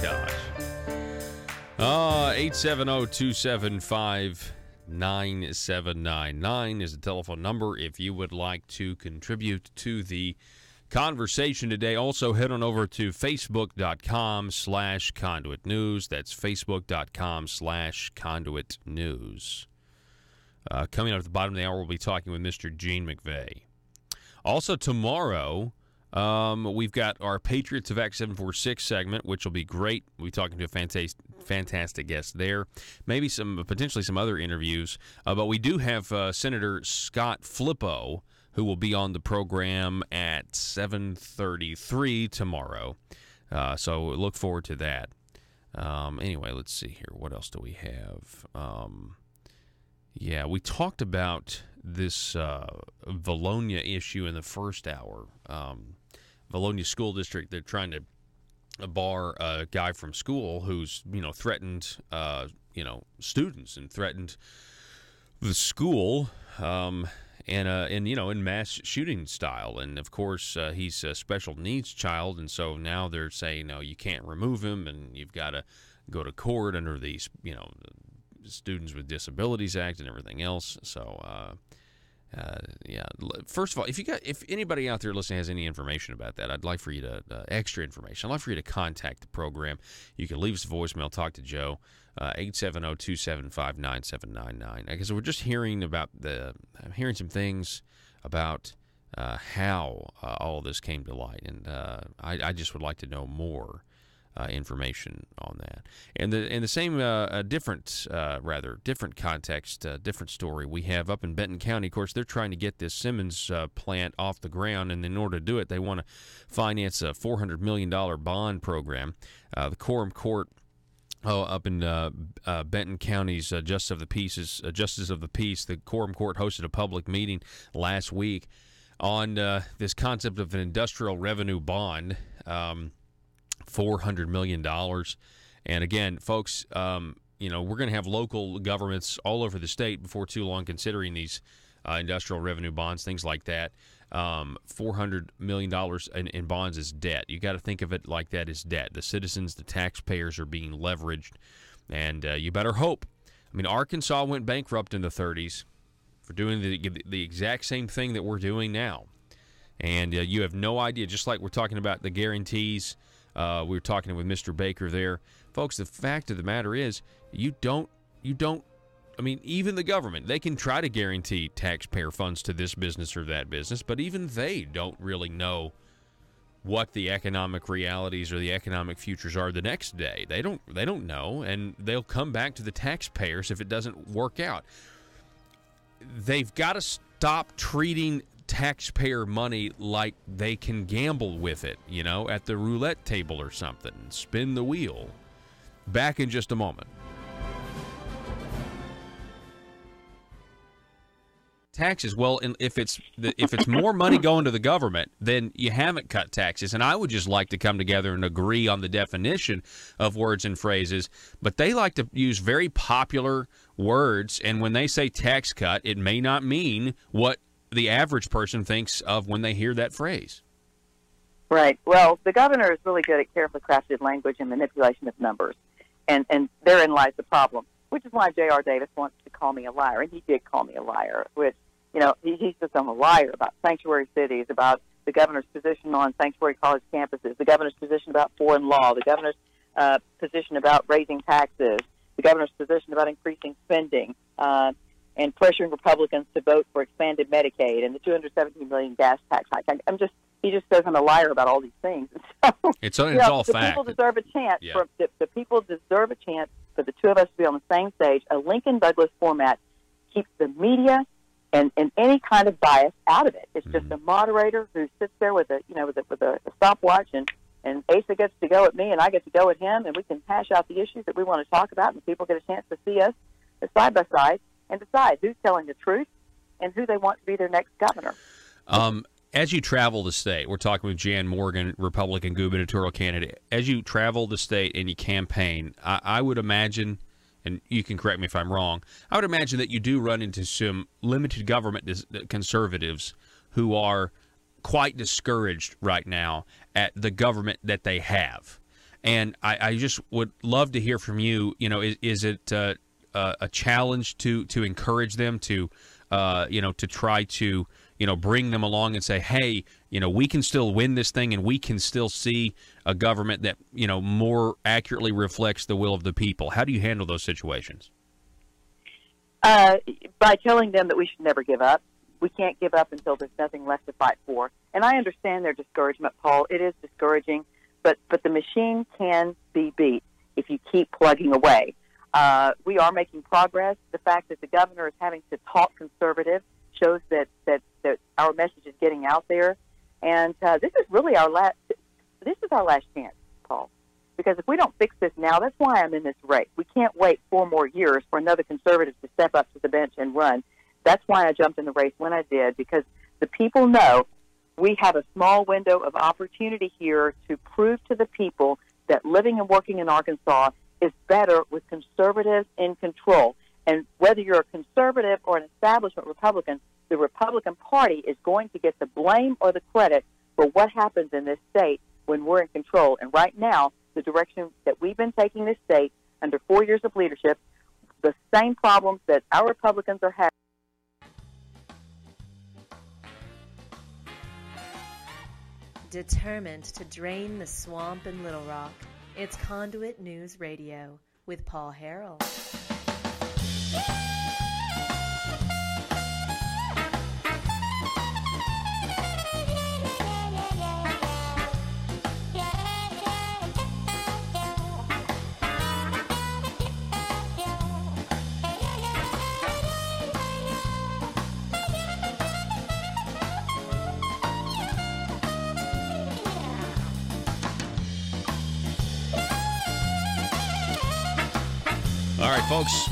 Gosh. 870-275-9799 is the telephone number if you would like to contribute to the conversation today. Also, head on over to facebook.com/Conduit News. That's facebook.com/Conduit News. Coming up at the bottom of the hour, we'll be talking with Mr. Gene McVeigh. Also, tomorrow, we've got our Patriots of Act 746 segment, which will be great. We'll be talking to a fantastic guest there. Maybe potentially some other interviews. But we do have Senator Scott Flippo, who will be on the program at 7:33 tomorrow. So look forward to that. Anyway, let's see here. What else do we have? We talked about this Valonia issue in the first hour. Valonia School District, they're trying to bar a guy from school who's, threatened, students and threatened the school in mass shooting style. And, of course, he's a special needs child, and so now they're saying, no, you can't remove him, and you've got to go to court under these, Students with Disabilities Act and everything else. So, first of all, if anybody out there listening has any information about that, I'd like for you to extra information. I'd like for you to contact the program. You can leave us a voicemail, talk to Joe, 870-275-9799. Because we're just hearing about I'm hearing some things about how all of this came to light, and I just would like to know more information on that. And the same different context, different story we have up in Benton County. Of course, they're trying to get this Simmons plant off the ground, and in order to do it, they want to finance a $400 million bond program. The Quorum Court up in Benton County's Justice of the Peace, the Quorum Court hosted a public meeting last week on this concept of an industrial revenue bond. $400 million. And again, folks, we're going to have local governments all over the state before too long considering these industrial revenue bonds, things like that. $400 million in bonds is debt. You got to think of it like that as debt. The citizens, the taxpayers are being leveraged, and you better hope. I mean, Arkansas went bankrupt in the 30s for doing the exact same thing that we're doing now. And you have no idea, just like we're talking about the guarantees. We were talking with Mr. Baker there. Folks, the fact of the matter is, even the government, they can try to guarantee taxpayer funds to this business or that business, but even they don't really know what the economic realities or the economic futures are the next day. They don't know, and they'll come back to the taxpayers if it doesn't work out. They've got to stop treating taxpayer money like they can gamble with it, at the roulette table or something, and spin the wheel. Back in just a moment. Taxes, well, if it's more money going to the government, then you haven't cut taxes. And I would just like to come together and agree on the definition of words and phrases, but they like to use very popular words, and when they say tax cut, it may not mean what the average person thinks of when they hear that phrase. Right. Well, the governor is really good at carefully crafted language and manipulation of numbers, and therein lies the problem, which is why J.R. Davis wants to call me a liar, and he did call me a liar, which, he says I'm a liar about sanctuary cities, about the governor's position on sanctuary college campuses, the governor's position about foreign law, the governor's position about raising taxes, the governor's position about increasing spending, and pressuring Republicans to vote for expanded Medicaid and the $217 million gas tax hike. He just says I'm a liar about all these things. So, it's all the fact. People deserve a chance. Yeah. The people deserve a chance for the two of us to be on the same stage. A Lincoln Douglas format keeps the media and any kind of bias out of it. It's just a moderator who sits there with a stopwatch, and Asa gets to go at me and I get to go at him, and we can hash out the issues that we want to talk about, and people get a chance to see us side by side and decide who's telling the truth and who they want to be their next governor. As you travel the state, we're talking with Jan Morgan, Republican gubernatorial candidate. As you travel the state and you campaign, I would imagine, and you can correct me if I'm wrong, I would imagine that you do run into some limited government conservatives who are quite discouraged right now at the government that they have. And I just would love to hear from you. Is it a challenge to encourage them to try to bring them along and say, hey, we can still win this thing, and we can still see a government that, more accurately reflects the will of the people? How do you handle those situations? By telling them that we should never give up. We can't give up until there's nothing left to fight for. And I understand their discouragement, Paul. It is discouraging, but the machine can be beat if you keep plugging away. We are making progress. The fact that the governor is having to talk conservative shows that our message is getting out there, and this is really our last chance, Paul. Because if we don't fix this now, that's why I'm in this race. We can't wait 4 more years for another conservative to step up to the bench and run. That's why I jumped in the race when I did, because the people know we have a small window of opportunity here to prove to the people that living and working in Arkansas is better with conservatives in control. And whether you're a conservative or an establishment Republican, the Republican Party is going to get the blame or the credit for what happens in this state when we're in control. And right now, the direction that we've been taking this state under 4 years of leadership, the same problems that our Republicans are having. Determined to drain the swamp in Little Rock, it's Conduit News Radio with Paul Harrell. All right, folks,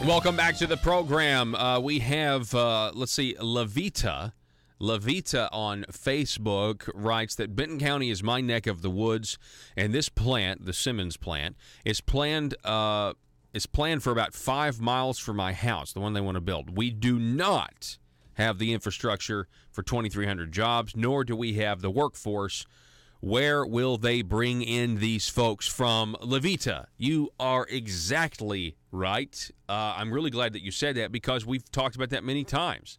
welcome back to the program. We have, Levita. Levita on Facebook writes that Benton County is my neck of the woods, and this plant, the Simmons plant, is planned for about 5 miles from my house, the one they want to build. We do not have the infrastructure for 2,300 jobs, nor do we have the workforce. Where will they bring in these folks from? Levita, you are exactly right. I'm really glad that you said that, because we've talked about that many times.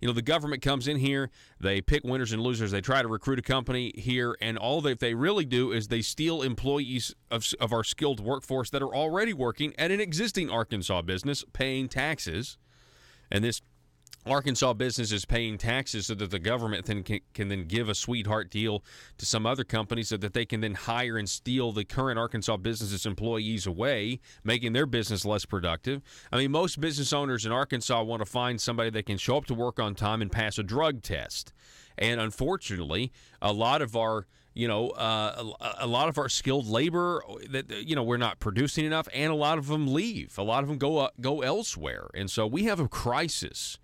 The government comes in here, they pick winners and losers, they try to recruit a company here, and all that they really do is they steal employees of our skilled workforce that are already working at an existing Arkansas business paying taxes. And this Arkansas business is paying taxes so that the government then can then give a sweetheart deal to some other company so that they can then hire and steal the current Arkansas business's employees away, making their business less productive. I mean, most business owners in Arkansas want to find somebody that can show up to work on time and pass a drug test. And unfortunately, a lot of our skilled labor that we're not producing enough, and a lot of them leave. A lot of them go elsewhere. And so we have a crisis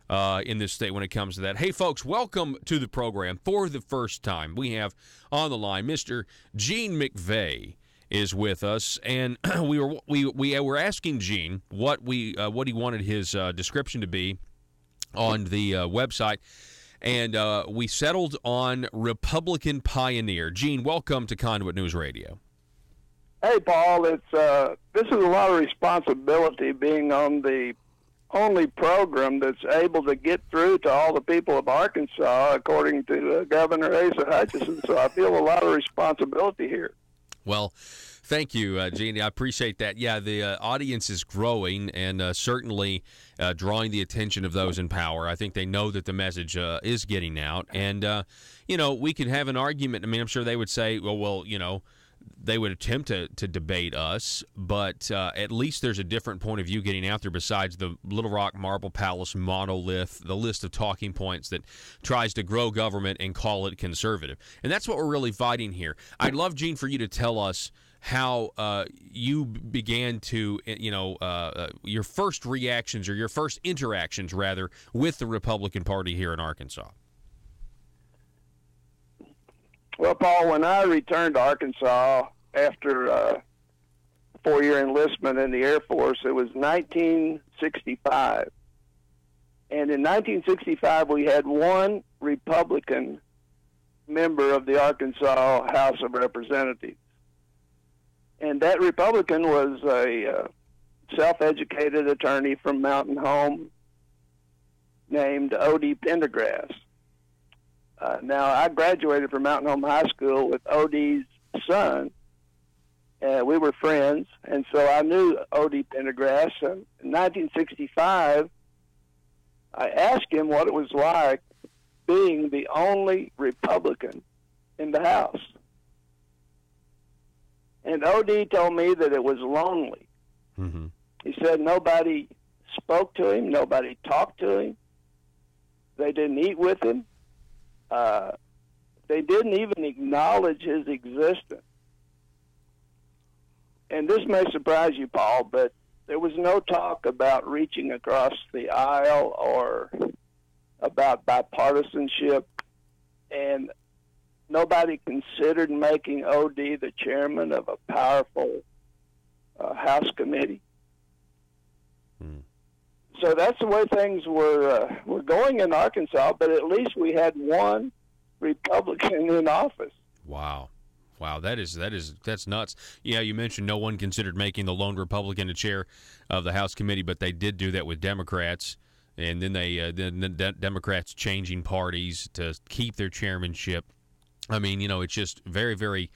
in this state when it comes to that. Hey, folks, welcome to the program. For the first time, we have on the line Mr. Gene McVeigh is with us, and we were asking Gene what he wanted his description to be on the website, and we settled on Republican pioneer. Gene, welcome to Conduit News Radio. Hey, Paul, this is a lot of responsibility being on the only program that's able to get through to all the people of Arkansas, according to Governor Asa Hutchinson. So I feel a lot of responsibility here. Well, thank you, Gene. I appreciate that. Yeah, the audience is growing and certainly drawing the attention of those in power. I think they know that the message is getting out. And, we can have an argument. I mean, I'm sure they would say, well, they would attempt to debate us, but at least there's a different point of view getting out there besides the Little Rock Marble Palace monolith, the list of talking points that tries to grow government and call it conservative. And that's what we're really fighting here. I'd love, Gene, for you to tell us how you began to, your first reactions or your first interactions, rather, with the Republican Party here in Arkansas. Well, Paul, when I returned to Arkansas after a 4-year enlistment in the Air Force, it was 1965. And in 1965, we had one Republican member of the Arkansas House of Representatives. And that Republican was a self-educated attorney from Mountain Home named O.D. Pendergrass. Now, I graduated from Mountain Home High School with O.D.'s son. We were friends, and so I knew O.D. Pendergrass. In 1965, I asked him what it was like being the only Republican in the House. And O.D. told me that it was lonely. Mm-hmm. He said nobody spoke to him, nobody talked to him. They didn't eat with him. They didn't even acknowledge his existence. And this may surprise you, Paul, but there was no talk about reaching across the aisle or about bipartisanship, and nobody considered making O.D. the chairman of a powerful House committee. So that's the way things were going in Arkansas, but at least we had one Republican in office. Wow, that's nuts. Yeah, you mentioned no one considered making the lone Republican a chair of the House committee, but they did do that with Democrats, and then the Democrats changing parties to keep their chairmanship. I mean, it's just very, very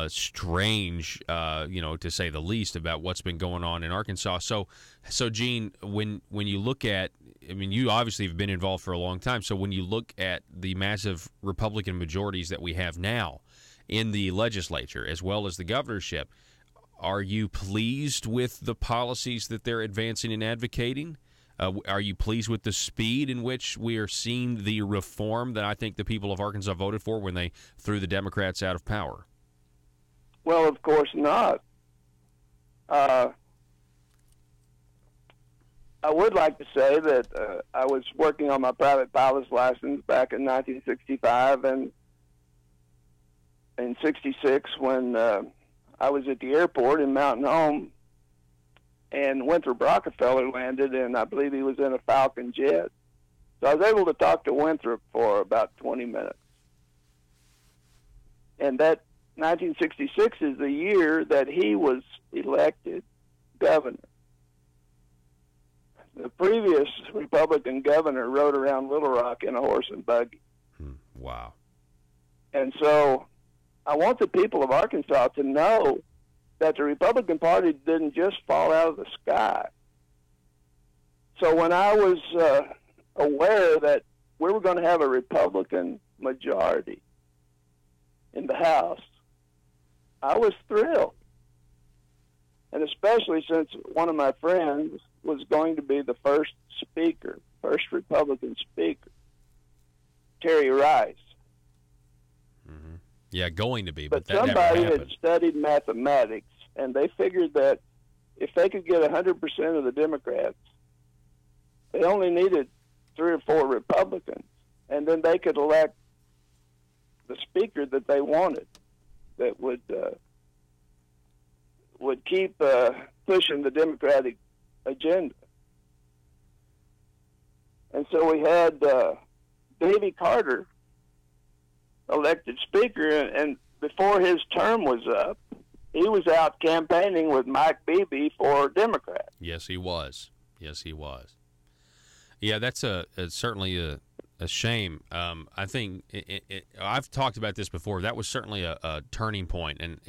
strange, to say the least, about what's been going on in Arkansas. So Gene, when you look at, I mean, you obviously have been involved for a long time. So when you look at the massive Republican majorities that we have now in the legislature, as well as the governorship, are you pleased with the policies that they're advancing and advocating? Are you pleased with the speed in which we are seeing the reform that I think the people of Arkansas voted for when they threw the Democrats out of power? Well, of course not. I would like to say that I was working on my private pilot's license back in 1965 and in 66 when I was at the airport in Mountain Home, and Winthrop Rockefeller landed, and I believe he was in a Falcon jet. So I was able to talk to Winthrop for about 20 minutes. And that 1966 is the year that he was elected governor. The previous Republican governor rode around Little Rock in a horse and buggy. Wow. And so I want the people of Arkansas to know that the Republican Party didn't just fall out of the sky. So when I was aware that we were going to have a Republican majority in the House, I was thrilled. And especially since one of my friends was going to be the first Republican speaker, Terry Rice. Mm-hmm. Yeah, going to be, but that somebody never had happened. studied mathematics, and they figured that if they could get 100% of the Democrats, they only needed 3 or 4 Republicans, and then they could elect the speaker that they wanted that would keep pushing the Democratic agenda. And so we had Davy Carter elected speaker, and before his term was up, he was out campaigning with Mike Beebe for Democrat. Yes, he was. Yes, he was. Yeah, that's certainly a shame. I think I've talked about this before. That was certainly a turning point, and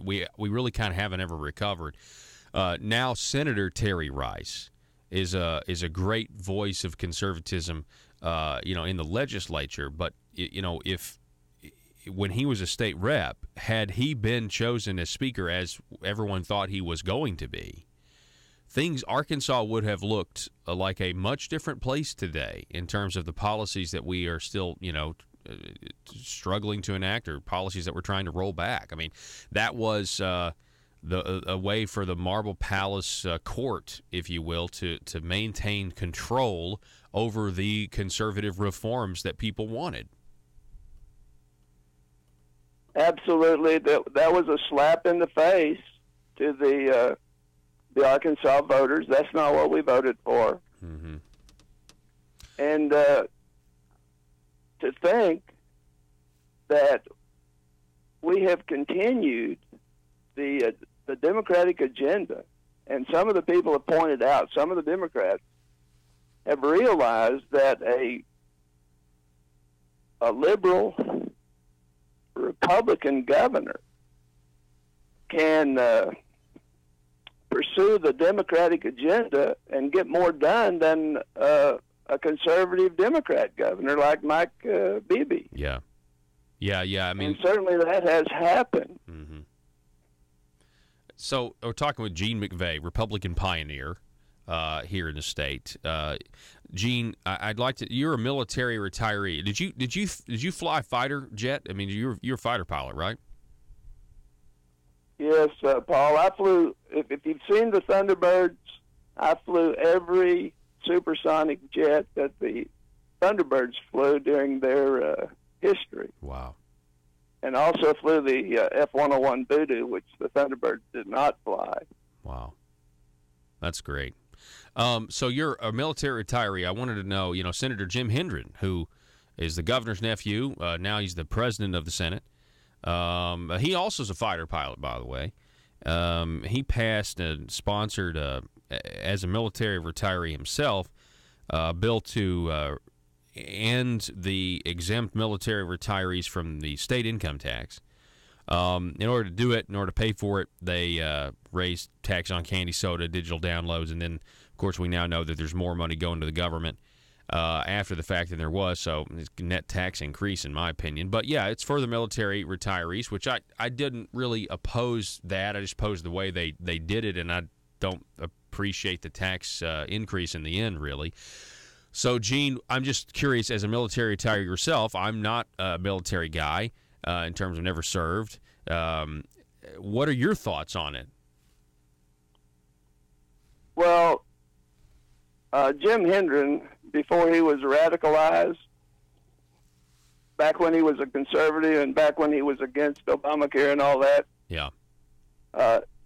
we really kind of haven't ever recovered. Now, Senator Terry Rice is a great voice of conservatism, in the legislature. But if when he was a state rep, had he been chosen as speaker, as everyone thought he was going to be, Arkansas would have looked like a much different place today in terms of the policies that we are still, struggling to enact, or policies that we're trying to roll back. I mean, that was a way for the Marble Palace court, if you will, to maintain control over the conservative reforms that people wanted. Absolutely. That was a slap in the face to the Arkansas voters. That's not what we voted for. Mm-hmm. And to think that we have continued the Democratic agenda, and some of the people have pointed out, some of the Democrats have realized that a liberal Republican governor can pursue the Democratic agenda and get more done than a conservative Democrat governor like Mike Beebe. Yeah. I mean, and certainly that has happened. Mm-hmm. So we're talking with Gene McVeigh, Republican pioneer here in the state. Gene, I'd like to. You're a military retiree. Did you fly fighter jet? I mean, you're a fighter pilot, right? Yes, Paul. I flew. If you've seen the Thunderbirds, I flew every supersonic jet that the Thunderbirds flew during their history. Wow. And also flew the F-101 Voodoo, which the Thunderbirds did not fly. Wow. That's great. So you're a military retiree. I wanted to know, Senator Jim Hendren, who is the governor's nephew. Now he's the president of the Senate. He also is a fighter pilot, by the way. He passed and sponsored, as a military retiree himself, a bill to end the exempt military retirees from the state income tax. In order to do it, in order to pay for it, they raised tax on candy, soda, digital downloads, and then, of course, we now know that there's more money going to the government after the fact than there was, so it's net tax increase, in my opinion. But, yeah, it's for the military retirees, which I didn't really oppose that. I just opposed the way they did it, and I don't appreciate the tax increase in the end, really. So, Gene, I'm just curious, as a military retiree yourself, I'm not a military guy in terms of never served. What are your thoughts on it? Well, Jim Hendren, before he was radicalized, back when he was a conservative and back when he was against Obamacare and all that, yeah,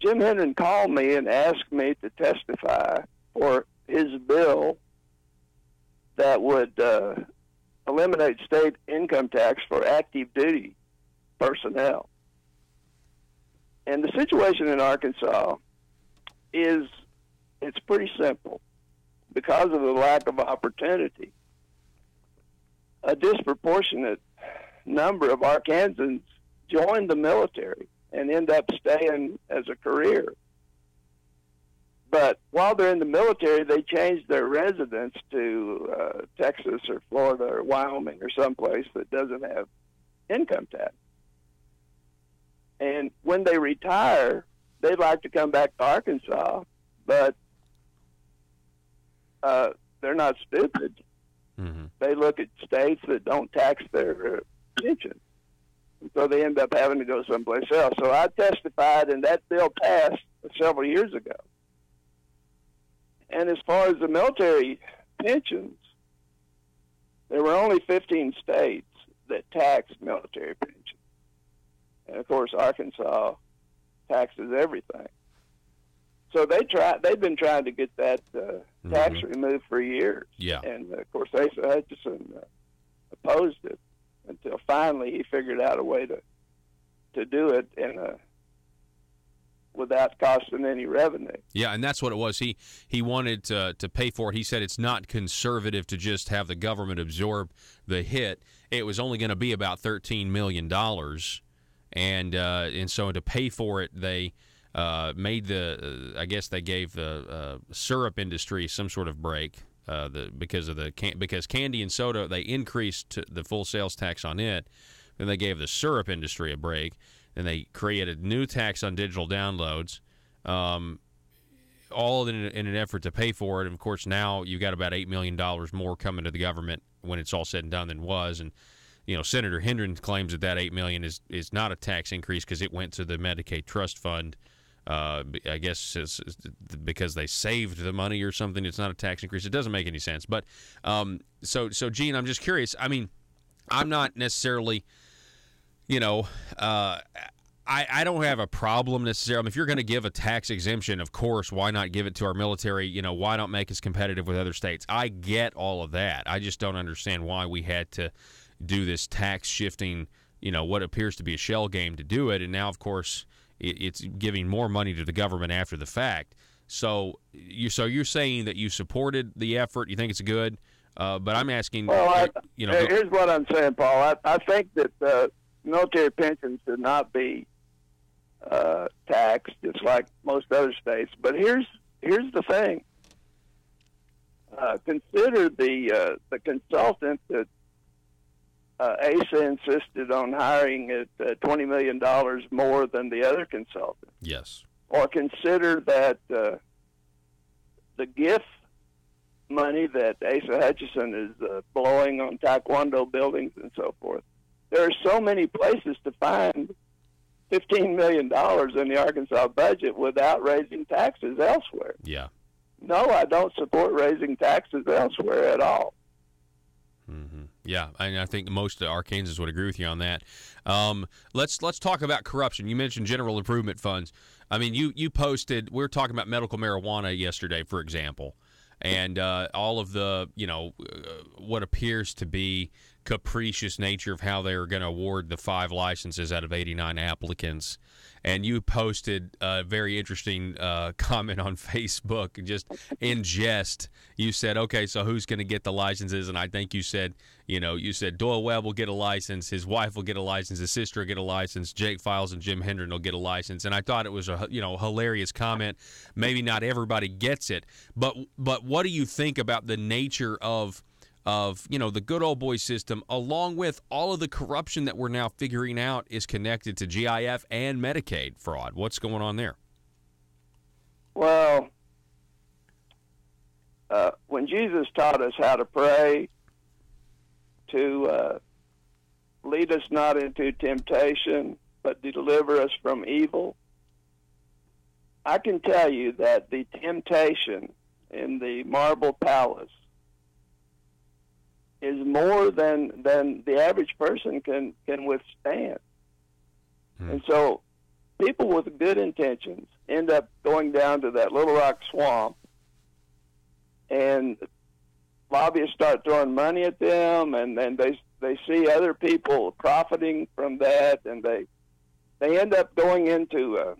Jim Hendren called me and asked me to testify for his bill that would eliminate state income tax for active duty personnel. And the situation in Arkansas it's pretty simple. Because of the lack of opportunity, a disproportionate number of Arkansans join the military and end up staying as a career. But while they're in the military, they change their residence to Texas or Florida or Wyoming or someplace that doesn't have income tax. And when they retire, they'd like to come back to Arkansas, but they're not stupid. Mm-hmm. They look at states that don't tax their pension. And so they end up having to go someplace else. So I testified, and that bill passed several years ago. And as far as the military pensions, there were only 15 states that taxed military pensions. And, of course, Arkansas taxes everything. So they've been trying to get that tax removed for years. Yeah. And, of course, Asa Hutchinson opposed it until finally he figured out a way to do it in without costing any revenue. Yeah, and that's what it was. He wanted to pay for it. He said it's not conservative to just have the government absorb the hit. It was only going to be about $13 million, and so to pay for it, they made I guess they gave the syrup industry some sort of break because candy and soda, they increased the full sales tax on it. Then they gave the syrup industry a break. Then they created new tax on digital downloads, all in an effort to pay for it. And, of course, now you've got about $8 million more coming to the government when it's all said and done than was. And, Senator Hendren claims that $8 million is not a tax increase because it went to the Medicaid trust fund. I guess it's because they saved the money or something. It's not a tax increase. It doesn't make any sense. But so Gene, I'm just curious. I mean, I'm not necessarily – I don't have a problem necessarily. I mean, if you're going to give a tax exemption, of course, why not give it to our military? Why not make us competitive with other states? I get all of that. I just don't understand why we had to do this tax shifting, what appears to be a shell game to do it. And now, of course, it's giving more money to the government after the fact. So you're saying that you supported the effort. You think it's good. But I'm asking, Well, here's what I'm saying, Paul. I think that military pensions should not be taxed, just like most other states. But here's the thing: consider the consultant that ASA insisted on hiring at $20 million more than the other consultant. Yes. Or consider that the gift money that Asa Hutchinson is blowing on Taekwondo buildings and so forth. There are so many places to find $15 million in the Arkansas budget without raising taxes elsewhere. Yeah. No, I don't support raising taxes elsewhere at all. Mm-hmm. Yeah, and I think most Arkansans would agree with you on that. Let's talk about corruption. You mentioned general improvement funds. I mean, you posted, we were talking about medical marijuana yesterday, for example, and all of the, what appears to be capricious nature of how they are going to award the 5 licenses out of 89 applicants. And you posted a very interesting comment on Facebook, just in jest. You said, okay, so who's going to get the licenses? And I think you said Doyle Webb will get a license, his wife will get a license, his sister will get a license, Jake Files and Jim Hendren will get a license. And I thought it was a hilarious comment. Maybe not everybody gets it, but what do you think about the nature of the good old boy system, along with all of the corruption that we're now figuring out is connected to GIF and Medicaid fraud? What's going on there? Well, when Jesus taught us how to pray, to lead us not into temptation, but deliver us from evil, I can tell you that the temptation in the marble palace is more than the average person can withstand. And so people with good intentions end up going down to that Little Rock swamp, and lobbyists start throwing money at them, and then they see other people profiting from that, and they end up going into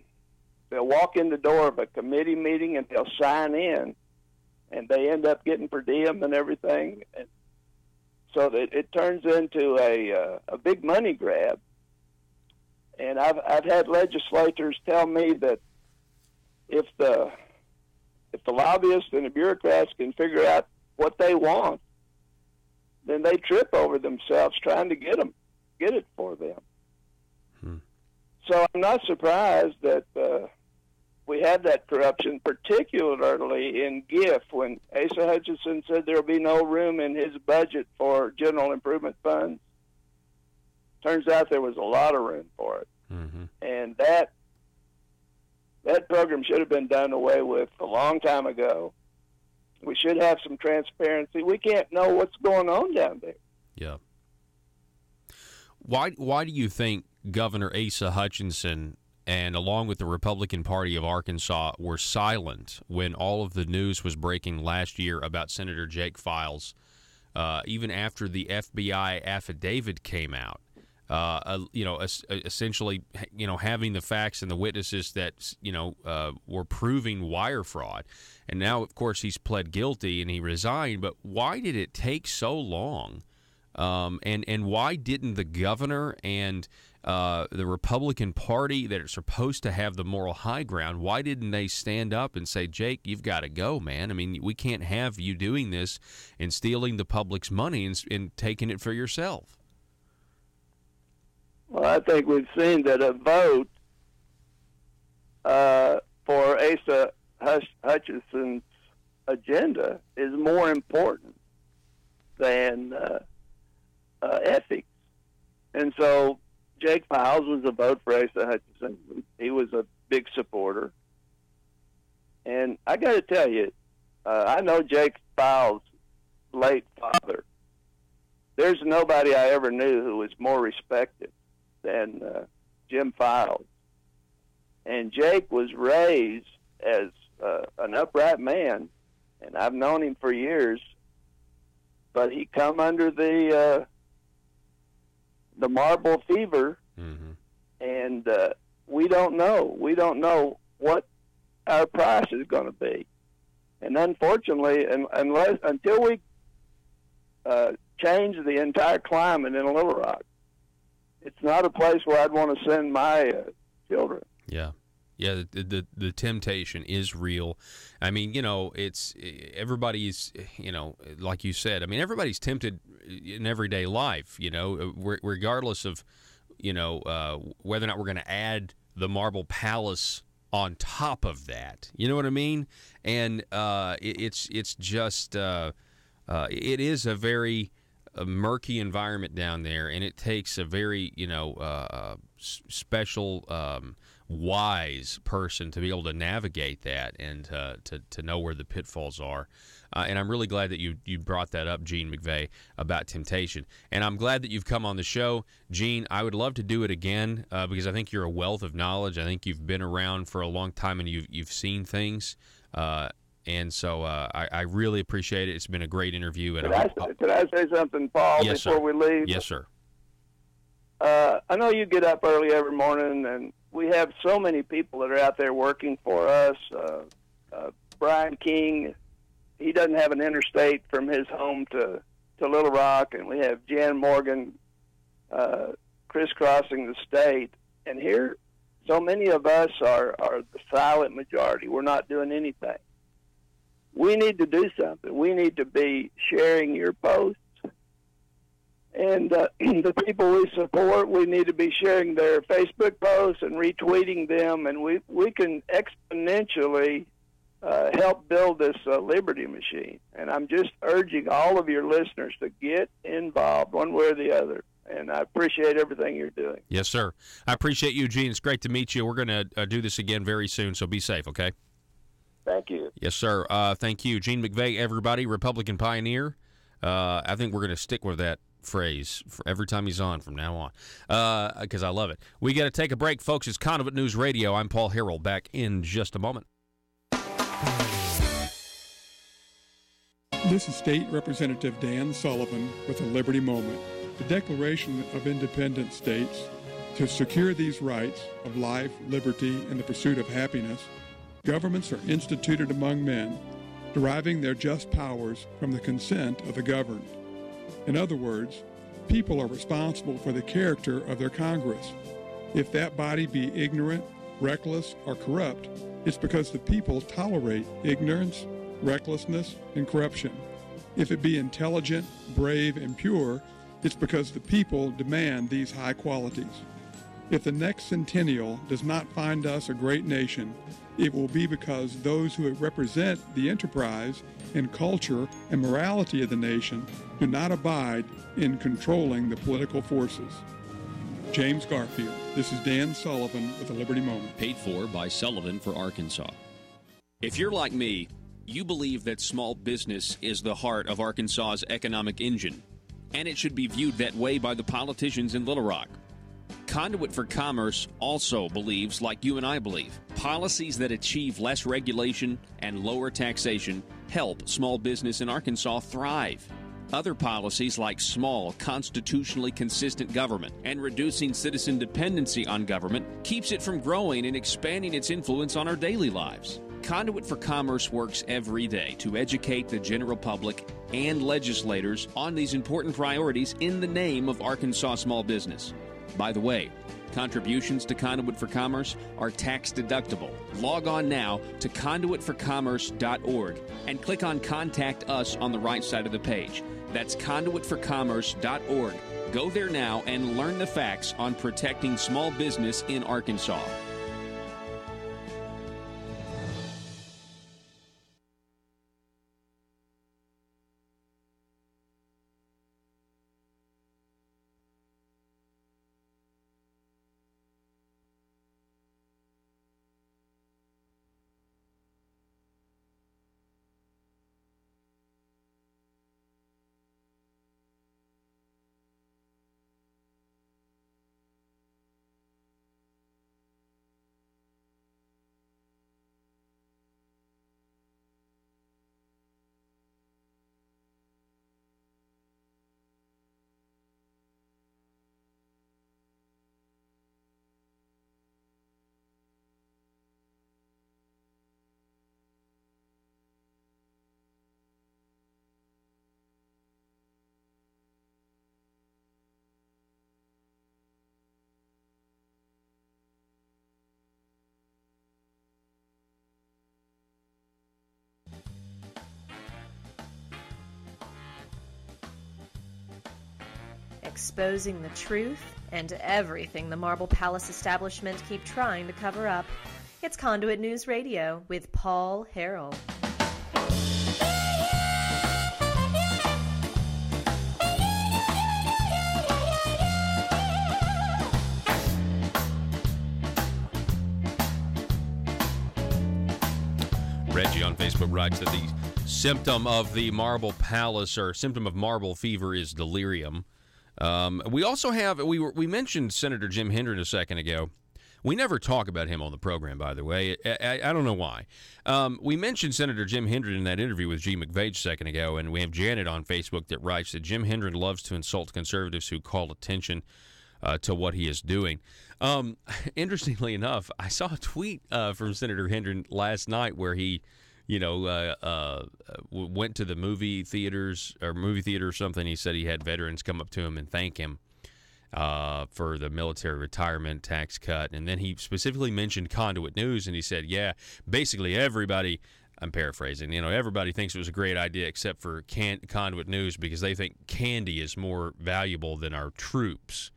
they'll walk in the door of a committee meeting and they'll sign in, and they end up getting per diem and everything. And so that it turns into a big money grab. And I've had legislators tell me that if the lobbyists and the bureaucrats can figure out what they want, then they trip over themselves trying to get it for them. So I'm not surprised that we had that corruption, particularly in GIF, when Asa Hutchinson said there will be no room in his budget for general improvement funds. Turns out there was a lot of room for it. Mm-hmm. And that program should have been done away with a long time ago. We should have some transparency. We can't know what's going on down there. Yeah. Why do you think Governor Asa Hutchinson and along with the Republican Party of Arkansas were silent when all of the news was breaking last year about Senator Jake Files, even after the FBI affidavit came out? essentially, having the facts and the witnesses that, were proving wire fraud. And now, of course, he's pled guilty and he resigned. But why did it take so long? And why didn't the governor and the Republican Party that are supposed to have the moral high ground, why didn't they stand up and say, Jake, you've got to go, man? I mean, we can't have you doing this and stealing the public's money and taking it for yourself. Well, I think we've seen that a vote for Asa Hutchinson's agenda is more important than ethics. And so Jake Files was a vote for Asa Hutchinson. He was a big supporter. And I got to tell you, I know Jake Files' late father. There's nobody I ever knew who was more respected than Jim Files. And Jake was raised as an upright man, and I've known him for years, but he come under the marble fever, and we don't know. We don't know what our price is going to be. And unfortunately, until we change the entire climate in Little Rock, it's not a place where I'd want to send my children. Yeah. Yeah, the temptation is real. I mean, it's everybody's, like you said, I mean, everybody's tempted in everyday life, regardless of, whether or not we're going to add the marble palace on top of that. You know what I mean? And it's just, it is a very murky environment down there, and it takes a very, special, wise person to be able to navigate that and to know where the pitfalls are. And I'm really glad that you brought that up, Gene McVeigh, about temptation. And I'm glad that you've come on the show. Gene, I would love to do it again because I think you're a wealth of knowledge. I think you've been around for a long time and you've seen things. And so I really appreciate it. It's been a great interview. And Could I say something, Paul, yes, before sir. we leave? Yes, sir. I know you get up early every morning, and we have so many people that are out there working for us. Brian King, he doesn't have an interstate from his home to Little Rock, and we have Jan Morgan crisscrossing the state. And here, so many of us are the silent majority. We're not doing anything. We need to do something. We need to be sharing your posts. And the people we support, we need to be sharing their Facebook posts and retweeting them, and we can exponentially help build this liberty machine. And I'm just urging all of your listeners to get involved one way or the other. And I appreciate everything you're doing. Yes, sir. I appreciate you, Gene. It's great to meet you. We're going to do this again very soon, so be safe, okay? Thank you. Yes, sir. Thank you. Gene McVeigh, everybody, Republican pioneer. I think we're going to stick with that phrase for every time he's on from now on because I love it. We got to take a break, folks. It's Conduit News Radio. I'm Paul Harrell. Back in just a moment. This is State Representative Dan Sullivan with a Liberty Moment. The Declaration of Independence states, to secure these rights of life, liberty, and the pursuit of happiness, governments are instituted among men, deriving their just powers from the consent of the governed. In other words, people are responsible for the character of their Congress. If that body be ignorant, reckless, or corrupt, it's because the people tolerate ignorance, recklessness, and corruption. If it be intelligent, brave, and pure, it's because the people demand these high qualities. If the next centennial does not find us a great nation, it will be because those who represent the enterprise and culture and morality of the nation do not abide in controlling the political forces. James Garfield. This is Dan Sullivan with the Liberty Moment. Paid for by Sullivan for Arkansas. If you're like me, you believe that small business is the heart of Arkansas's economic engine, and it should be viewed that way by the politicians in Little Rock. Conduit for Commerce also believes, like you and I believe, policies that achieve less regulation and lower taxation help small business in Arkansas thrive. Other policies like small, constitutionally consistent government and reducing citizen dependency on government keeps it from growing and expanding its influence on our daily lives. Conduit for Commerce works every day to educate the general public and legislators on these important priorities in the name of Arkansas small business. By the way, contributions to Conduit for Commerce are tax deductible. Log on now to conduitforcommerce.org and click on Contact Us on the right side of the page. That's conduitforcommerce.org. Go there now and learn the facts on protecting small business in Arkansas. Exposing the truth and everything the Marble Palace establishment keep trying to cover up. It's Conduit News Radio with Paul Harrell. Reggie on Facebook writes that the symptom of the Marble Palace or symptom of marble fever is delirium. We also have, we mentioned Senator Jim Hendren a second ago. We never talk about him on the program, by the way. I don't know why. We mentioned Senator Jim Hendren in that interview with G. McVage a second ago, and we have Janet on Facebook that writes that Jim Hendren loves to insult conservatives who call attention to what he is doing. Interestingly enough, I saw a tweet from Senator Hendren last night where he went to the movie theater or something. He said he had veterans come up to him and thank him for the military retirement tax cut. And then he specifically mentioned Conduit News, and he said, yeah, basically everybody, I'm paraphrasing, everybody thinks it was a great idea except for Conduit News because they think candy is more valuable than our troops.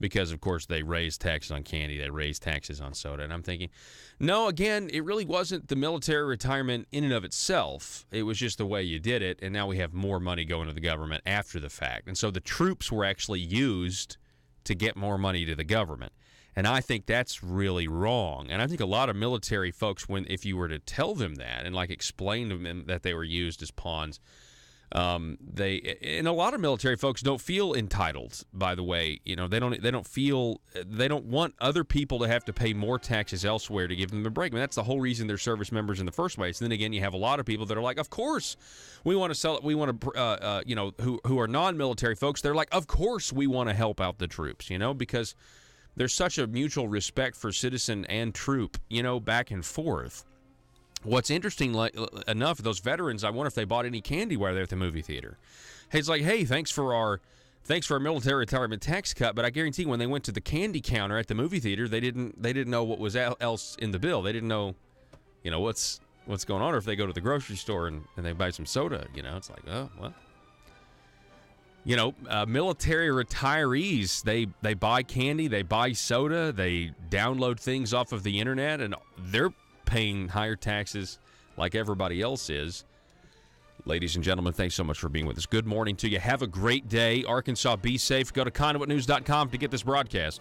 Because, of course, they raised taxes on candy, they raised taxes on soda. And I'm thinking, no, again, it really wasn't the military retirement in and of itself. It was just the way you did it, and now we have more money going to the government after the fact. And so the troops were actually used to get more money to the government. And I think that's really wrong. And I think a lot of military folks, if you were to tell them that and, explain to them that they were used as pawns, and a lot of military folks don't feel entitled, by the way. They don't want other people to have to pay more taxes elsewhere to give them a break. I mean, that's the whole reason they're service members in the first place. And then again, you have a lot of people that are like, of course we want to sell it. We want to, who are non-military folks. They're like, of course we want to help out the troops, because there's such a mutual respect for citizen and troop, back and forth. What's interesting enough, those veterans, I wonder if they bought any candy while they're at the movie theater. Hey, it's like, hey, thanks for our military retirement tax cut, but I guarantee when they went to the candy counter at the movie theater, they didn't know what was else in the bill. They didn't know, what's going on. Or if they go to the grocery store and they buy some soda, it's like, oh, well. Military retirees, they buy candy, they buy soda, they download things off of the internet, and they're paying higher taxes like everybody else is. Ladies and gentlemen, thanks so much for being with us. Good morning to you. Have a great day. Arkansas, be safe. Go to conduitnews.com to get this broadcast.